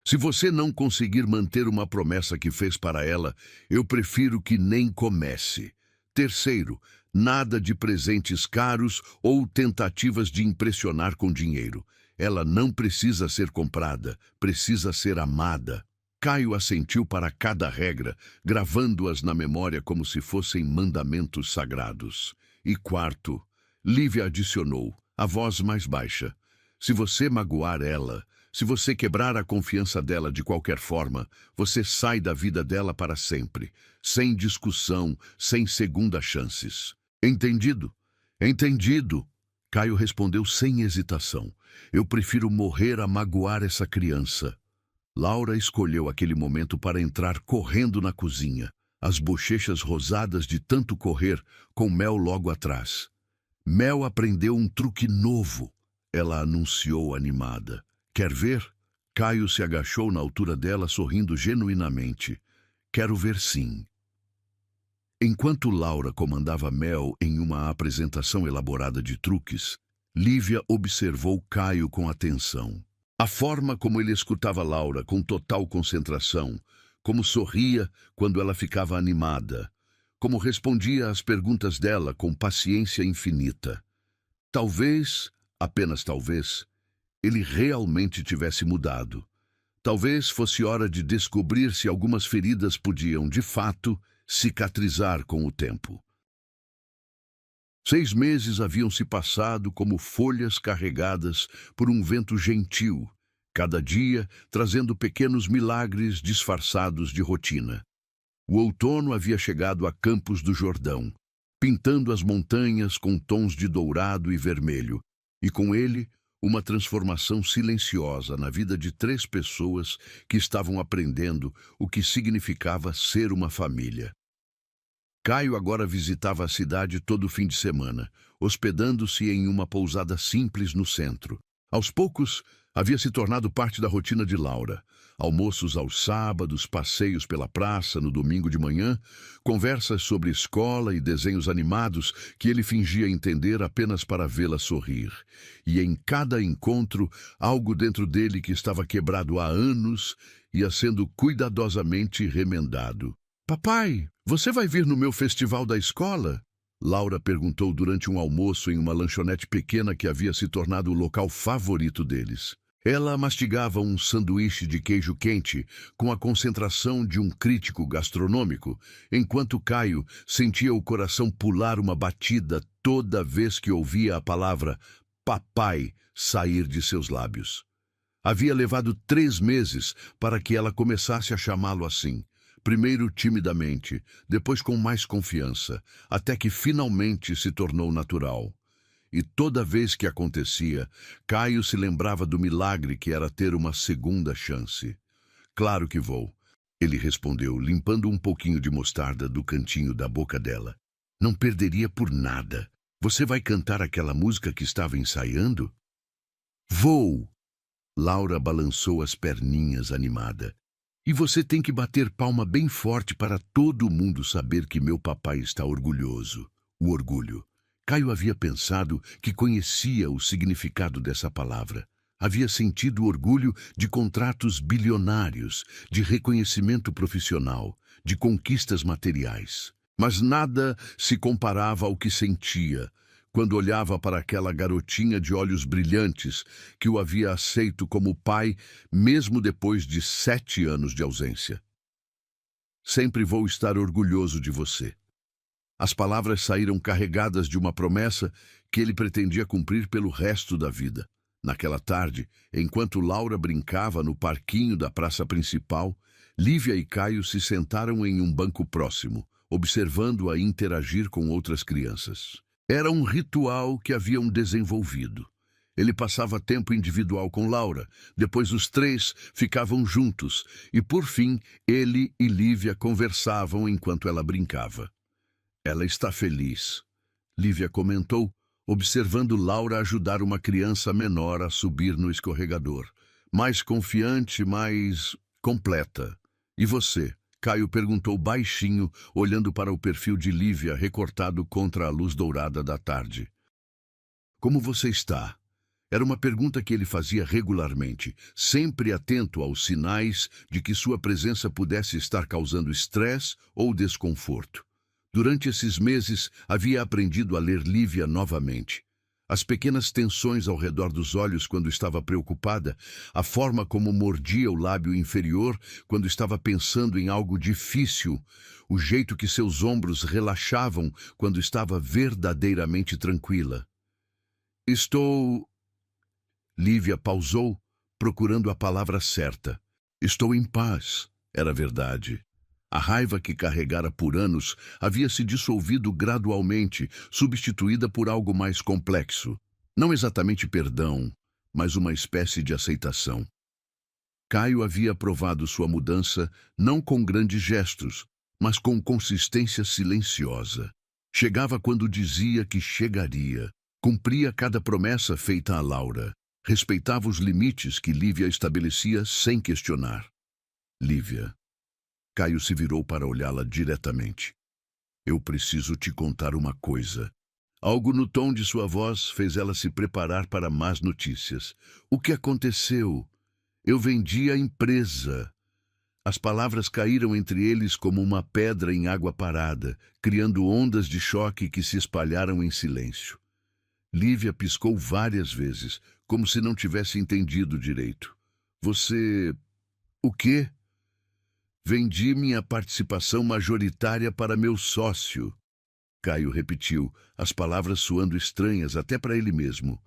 Se você não conseguir manter uma promessa que fez para ela, eu prefiro que nem comece. Terceiro, nada de presentes caros ou tentativas de impressionar com dinheiro. Ela não precisa ser comprada, precisa ser amada. Caio assentiu para cada regra, gravando-as na memória como se fossem mandamentos sagrados. E quarto, Lívia adicionou, a voz mais baixa. Se você magoar ela, se você quebrar a confiança dela de qualquer forma, você sai da vida dela para sempre, sem discussão, sem segunda chances. Entendido? Entendido. Caio respondeu sem hesitação. Eu prefiro morrer a magoar essa criança. Laura escolheu aquele momento para entrar correndo na cozinha, as bochechas rosadas de tanto correr, com Mel logo atrás. Mel aprendeu um truque novo, ela anunciou animada. Quer ver? Caio se agachou na altura dela, sorrindo genuinamente. Quero ver sim. Enquanto Laura comandava Mel em uma apresentação elaborada de truques, Lívia observou Caio com atenção. A forma como ele escutava Laura com total concentração, como sorria quando ela ficava animada, como respondia às perguntas dela com paciência infinita. Talvez, apenas talvez, ele realmente tivesse mudado. Talvez fosse hora de descobrir se algumas feridas podiam, de fato, cicatrizar com o tempo. 6 meses haviam se passado como folhas carregadas por um vento gentil, cada dia trazendo pequenos milagres disfarçados de rotina. O outono havia chegado a Campos do Jordão, pintando as montanhas com tons de dourado e vermelho, e com ele uma transformação silenciosa na vida de 3 pessoas que estavam aprendendo o que significava ser uma família. Caio agora visitava a cidade todo fim de semana, hospedando-se em uma pousada simples no centro. Aos poucos, havia se tornado parte da rotina de Laura. Almoços aos sábados, passeios pela praça no domingo de manhã, conversas sobre escola e desenhos animados que ele fingia entender apenas para vê-la sorrir. E em cada encontro, algo dentro dele que estava quebrado há anos ia sendo cuidadosamente remendado. Papai, você vai vir no meu festival da escola? Laura perguntou durante um almoço em uma lanchonete pequena que havia se tornado o local favorito deles. Ela mastigava um sanduíche de queijo quente com a concentração de um crítico gastronômico, enquanto Caio sentia o coração pular uma batida toda vez que ouvia a palavra papai sair de seus lábios. Havia levado 3 meses para que ela começasse a chamá-lo assim. Primeiro timidamente, depois com mais confiança, até que finalmente se tornou natural. E toda vez que acontecia, Caio se lembrava do milagre que era ter uma segunda chance. Claro que vou, ele respondeu, limpando um pouquinho de mostarda do cantinho da boca dela. Não perderia por nada. Você vai cantar aquela música que estava ensaiando? Vou! Laura balançou as perninhas animada. E você tem que bater palma bem forte para todo mundo saber que meu papai está orgulhoso. O orgulho. Caio havia pensado que conhecia o significado dessa palavra. Havia sentido o orgulho de contratos bilionários, de reconhecimento profissional, de conquistas materiais. Mas nada se comparava ao que sentia quando olhava para aquela garotinha de olhos brilhantes que o havia aceito como pai, mesmo depois de 7 anos de ausência. Sempre vou estar orgulhoso de você. As palavras saíram carregadas de uma promessa que ele pretendia cumprir pelo resto da vida. Naquela tarde, enquanto Laura brincava no parquinho da praça principal, Lívia e Caio se sentaram em um banco próximo, observando-a interagir com outras crianças. Era um ritual que haviam desenvolvido. Ele passava tempo individual com Laura, depois os 3 ficavam juntos e, por fim, ele e Lívia conversavam enquanto ela brincava. Ela está feliz, Lívia comentou, observando Laura ajudar uma criança menor a subir no escorregador. Mais confiante, mais completa. E você? Caio perguntou baixinho, olhando para o perfil de Lívia recortado contra a luz dourada da tarde. Como você está? Era uma pergunta que ele fazia regularmente, sempre atento aos sinais de que sua presença pudesse estar causando estresse ou desconforto. Durante esses meses, havia aprendido a ler Lívia novamente. As pequenas tensões ao redor dos olhos quando estava preocupada, a forma como mordia o lábio inferior quando estava pensando em algo difícil, o jeito que seus ombros relaxavam quando estava verdadeiramente tranquila. Estou... Lívia pausou, procurando a palavra certa. Estou em paz, era verdade. A raiva que carregara por anos havia se dissolvido gradualmente, substituída por algo mais complexo. Não exatamente perdão, mas uma espécie de aceitação. Caio havia provado sua mudança não com grandes gestos, mas com consistência silenciosa. Chegava quando dizia que chegaria. Cumpria cada promessa feita a Laura. Respeitava os limites que Lívia estabelecia sem questionar. Lívia. Caio se virou para olhá-la diretamente. Eu preciso te contar uma coisa. Algo no tom de sua voz fez ela se preparar para más notícias. O que aconteceu? Eu vendi a empresa. As palavras caíram entre eles como uma pedra em água parada, criando ondas de choque que se espalharam em silêncio. Lívia piscou várias vezes, como se não tivesse entendido direito. Você... O quê? Vendi minha participação majoritária para meu sócio. Caio repetiu, as palavras soando estranhas até para ele mesmo.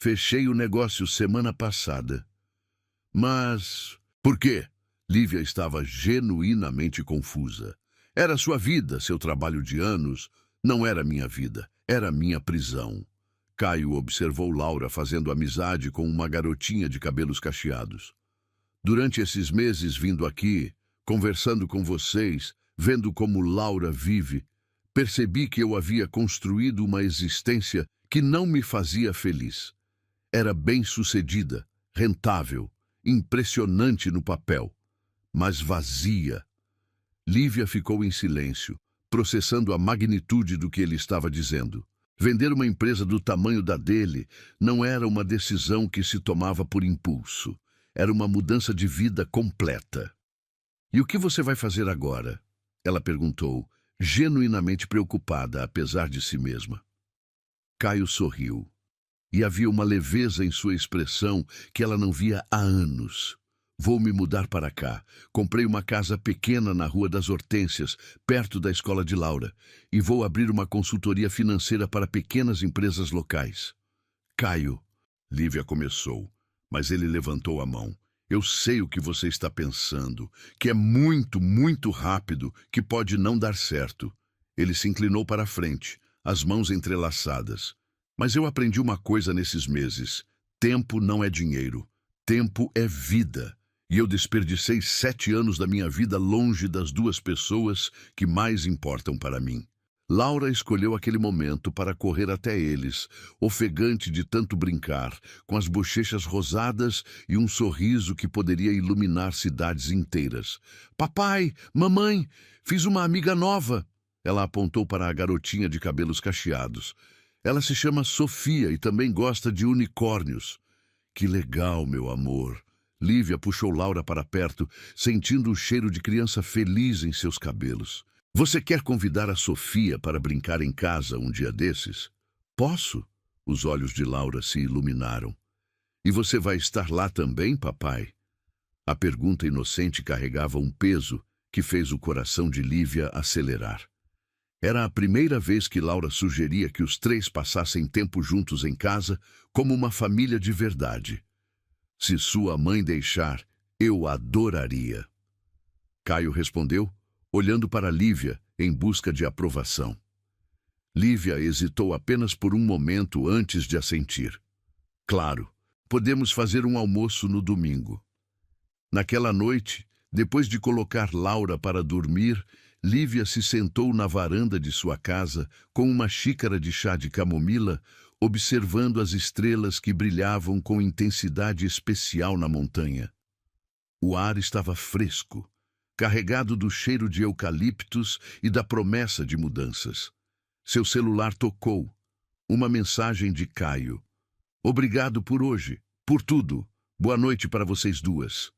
Fechei o negócio semana passada. Mas... por quê? Lívia estava genuinamente confusa. Era sua vida, seu trabalho de anos. Não era minha vida, era minha prisão. Caio observou Laura fazendo amizade com uma garotinha de cabelos cacheados. Durante esses meses vindo aqui, conversando com vocês, vendo como Laura vive, percebi que eu havia construído uma existência que não me fazia feliz. Era bem-sucedida, rentável, impressionante no papel, mas vazia. Lívia ficou em silêncio, processando a magnitude do que ele estava dizendo. Vender uma empresa do tamanho da dele não era uma decisão que se tomava por impulso. Era uma mudança de vida completa. E o que você vai fazer agora? Ela perguntou, genuinamente preocupada, apesar de si mesma. Caio sorriu. E havia uma leveza em sua expressão que ela não via há anos. Vou me mudar para cá. Comprei uma casa pequena na Rua das Hortênsias, perto da escola de Laura, e vou abrir uma consultoria financeira para pequenas empresas locais. Caio, Lívia começou, mas ele levantou a mão. Eu sei o que você está pensando, que é muito, muito rápido, que pode não dar certo. Ele se inclinou para a frente, as mãos entrelaçadas. Mas eu aprendi uma coisa nesses meses. Tempo não é dinheiro. Tempo é vida. E eu desperdicei 7 anos da minha vida longe das 2 pessoas que mais importam para mim. Laura escolheu aquele momento para correr até eles, ofegante de tanto brincar, com as bochechas rosadas e um sorriso que poderia iluminar cidades inteiras. Papai, mamãe, fiz uma amiga nova. Ela apontou para a garotinha de cabelos cacheados. Ela se chama Sofia e também gosta de unicórnios. Que legal, meu amor. Lívia puxou Laura para perto, sentindo o cheiro de criança feliz em seus cabelos. Você quer convidar a Sofia para brincar em casa um dia desses? Posso? Os olhos de Laura se iluminaram. E você vai estar lá também, papai? A pergunta inocente carregava um peso que fez o coração de Lívia acelerar. Era a primeira vez que Laura sugeria que os 3 passassem tempo juntos em casa, como uma família de verdade. Se sua mãe deixar, eu adoraria. Caio respondeu, olhando para Lívia em busca de aprovação. Lívia hesitou apenas por um momento antes de assentir. Claro, podemos fazer um almoço no domingo. Naquela noite, depois de colocar Laura para dormir, Lívia se sentou na varanda de sua casa com uma xícara de chá de camomila, observando as estrelas que brilhavam com intensidade especial na montanha. O ar estava fresco, carregado do cheiro de eucaliptos e da promessa de mudanças. Seu celular tocou. Uma mensagem de Caio. Obrigado por hoje, por tudo. Boa noite para vocês 2.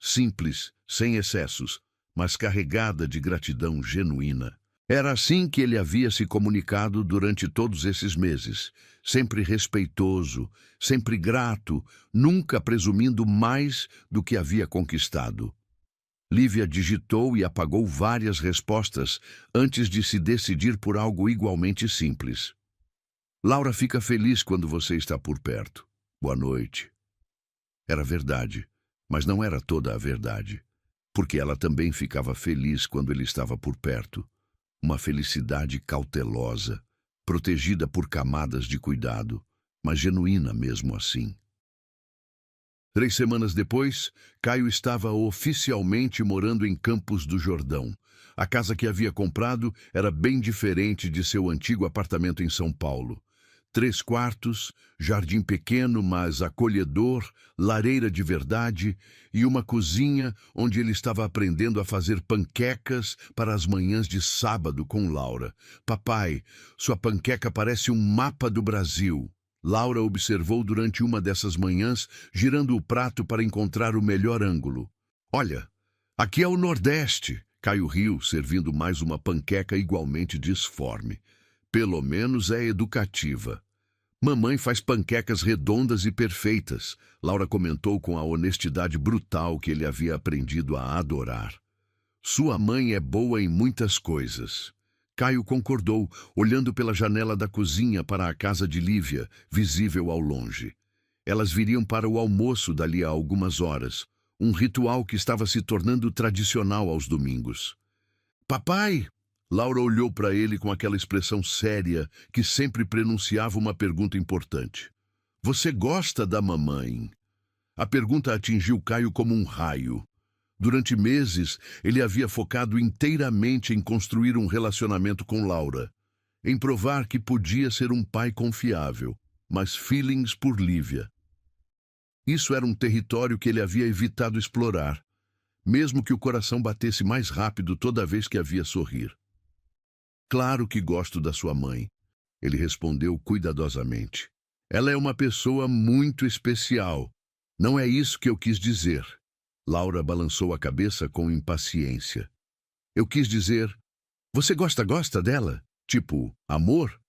Simples, sem excessos, mas carregada de gratidão genuína. Era assim que ele havia se comunicado durante todos esses meses, sempre respeitoso, sempre grato, nunca presumindo mais do que havia conquistado. Lívia digitou e apagou várias respostas antes de se decidir por algo igualmente simples. Laura fica feliz quando você está por perto. Boa noite. Era verdade, mas não era toda a verdade, porque ela também ficava feliz quando ele estava por perto. Uma felicidade cautelosa, protegida por camadas de cuidado, mas genuína mesmo assim. 3 semanas depois, Caio estava oficialmente morando em Campos do Jordão. A casa que havia comprado era bem diferente de seu antigo apartamento em São Paulo. 3 quartos, jardim pequeno, mas acolhedor, lareira de verdade e uma cozinha onde ele estava aprendendo a fazer panquecas para as manhãs de sábado com Laura. Papai, sua panqueca parece um mapa do Brasil. Laura observou durante uma dessas manhãs, girando o prato para encontrar o melhor ângulo. Olha, aqui é o Nordeste. Caio riu, servindo mais uma panqueca igualmente disforme. Pelo menos é educativa. Mamãe faz panquecas redondas e perfeitas, Laura comentou com a honestidade brutal que ele havia aprendido a adorar. Sua mãe é boa em muitas coisas. Caio concordou, olhando pela janela da cozinha para a casa de Lívia, visível ao longe. Elas viriam para o almoço dali a algumas horas, um ritual que estava se tornando tradicional aos domingos. Papai! Laura olhou para ele com aquela expressão séria que sempre pronunciava uma pergunta importante. Você gosta da mamãe? A pergunta atingiu Caio como um raio. Durante meses, ele havia focado inteiramente em construir um relacionamento com Laura, em provar que podia ser um pai confiável, mas feelings por Lívia. Isso era um território que ele havia evitado explorar, mesmo que o coração batesse mais rápido toda vez que a via sorrir. Claro que gosto da sua mãe, ele respondeu cuidadosamente. Ela é uma pessoa muito especial. Não é isso que eu quis dizer. Laura balançou a cabeça com impaciência. Eu quis dizer, você gosta dela? Tipo, amor?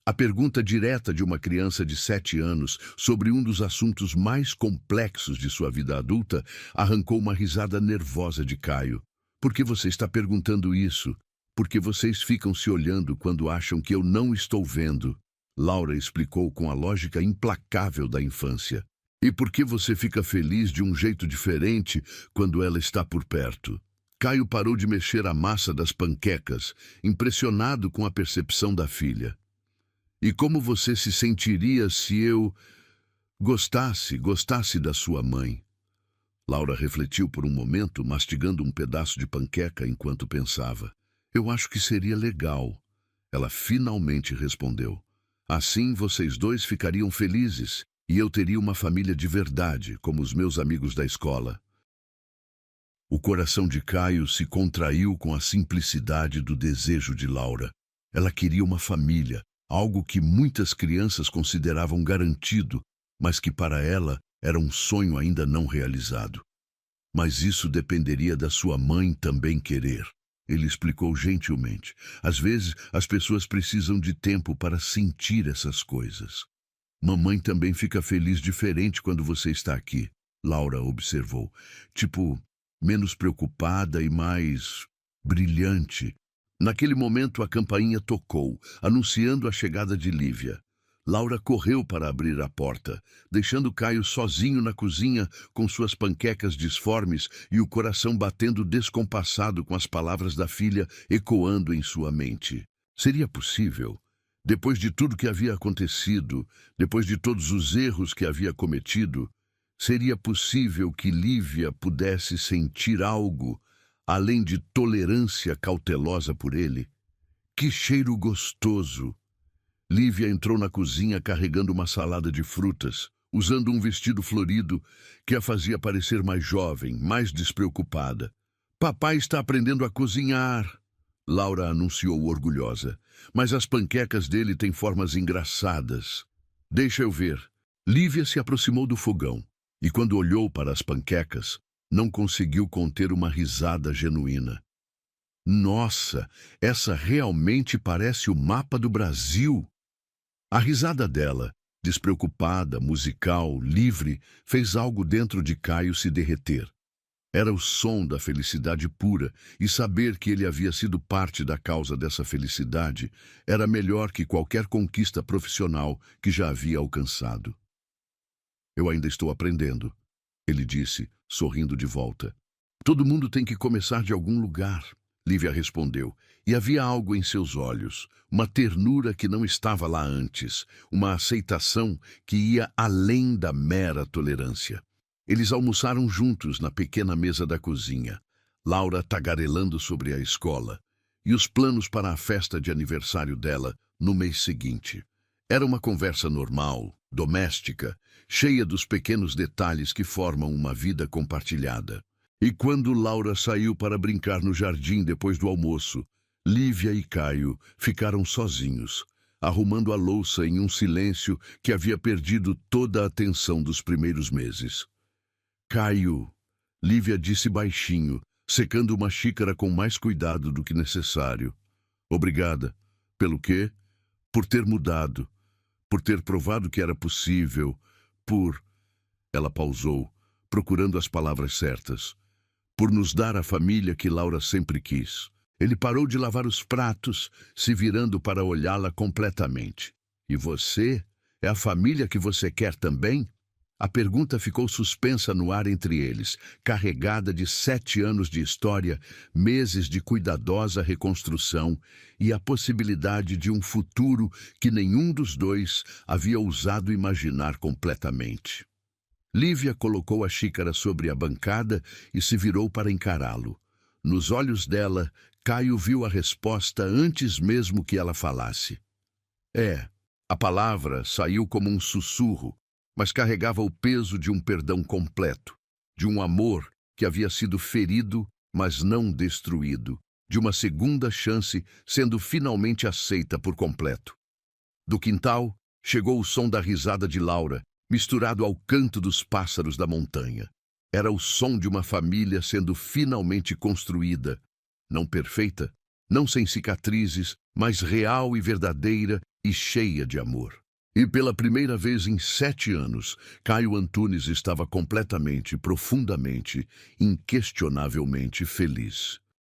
A pergunta direta de uma criança de 7 anos sobre um dos assuntos mais complexos de sua vida adulta arrancou uma risada nervosa de Caio. Por que você está perguntando isso? Porque vocês ficam se olhando quando acham que eu não estou vendo. Laura explicou com a lógica implacável da infância. E por que você fica feliz de um jeito diferente quando ela está por perto? Caio parou de mexer a massa das panquecas, impressionado com a percepção da filha. E como você se sentiria se eu gostasse da sua mãe? Laura refletiu por um momento, mastigando um pedaço de panqueca enquanto pensava. Eu acho que seria legal. Ela finalmente respondeu. Assim vocês dois ficariam felizes. E eu teria uma família de verdade, como os meus amigos da escola. O coração de Caio se contraiu com a simplicidade do desejo de Laura. Ela queria uma família, algo que muitas crianças consideravam garantido, mas que para ela era um sonho ainda não realizado. Mas isso dependeria da sua mãe também querer. Ele explicou gentilmente. Às vezes, as pessoas precisam de tempo para sentir essas coisas. Mamãe também fica feliz diferente quando você está aqui, Laura observou. Tipo, menos preocupada e mais brilhante. Naquele momento a campainha tocou, anunciando a chegada de Lívia. Laura correu para abrir a porta, deixando Caio sozinho na cozinha com suas panquecas disformes e o coração batendo descompassado com as palavras da filha ecoando em sua mente. Seria possível? Depois de tudo que havia acontecido, depois de todos os erros que havia cometido, seria possível que Lívia pudesse sentir algo, além de tolerância cautelosa por ele? Que cheiro gostoso! Lívia entrou na cozinha carregando uma salada de frutas, usando um vestido florido que a fazia parecer mais jovem, mais despreocupada. Papai está aprendendo a cozinhar, Laura anunciou orgulhosa. Mas as panquecas dele têm formas engraçadas. Deixa eu ver. Lívia se aproximou do fogão e, quando olhou para as panquecas, não conseguiu conter uma risada genuína. Nossa, essa realmente parece o mapa do Brasil. A risada dela, despreocupada, musical, livre, fez algo dentro de Caio se derreter. Era o som da felicidade pura, e saber que ele havia sido parte da causa dessa felicidade era melhor que qualquer conquista profissional que já havia alcançado. Eu ainda estou aprendendo, ele disse, sorrindo de volta. Todo mundo tem que começar de algum lugar, Lívia respondeu, e havia algo em seus olhos, uma ternura que não estava lá antes, uma aceitação que ia além da mera tolerância. Eles almoçaram juntos na pequena mesa da cozinha, Laura tagarelando sobre a escola e os planos para a festa de aniversário dela no mês seguinte. Era uma conversa normal, doméstica, cheia dos pequenos detalhes que formam uma vida compartilhada. E quando Laura saiu para brincar no jardim depois do almoço, Lívia e Caio ficaram sozinhos, arrumando a louça em um silêncio que havia perdido toda a atenção dos primeiros meses. Caio, Lívia disse baixinho, secando uma xícara com mais cuidado do que necessário. Obrigada. Pelo quê? Por ter mudado. Por ter provado que era possível. Por... Ela pausou, procurando as palavras certas. Por nos dar a família que Laura sempre quis. Ele parou de lavar os pratos, se virando para olhá-la completamente. E você? É a família que você quer também? A pergunta ficou suspensa no ar entre eles, carregada de 7 anos de história, meses de cuidadosa reconstrução e a possibilidade de um futuro que nenhum dos dois havia ousado imaginar completamente. Lívia colocou a xícara sobre a bancada e se virou para encará-lo. Nos olhos dela, Caio viu a resposta antes mesmo que ela falasse. É, a palavra saiu como um sussurro, mas carregava o peso de um perdão completo, de um amor que havia sido ferido, mas não destruído, de uma segunda chance sendo finalmente aceita por completo. Do quintal, chegou o som da risada de Laura, misturado ao canto dos pássaros da montanha. Era o som de uma família sendo finalmente construída, não perfeita, não sem cicatrizes, mas real e verdadeira e cheia de amor. E pela primeira vez em 7 anos, Caio Antunes estava completamente, profundamente, inquestionavelmente feliz.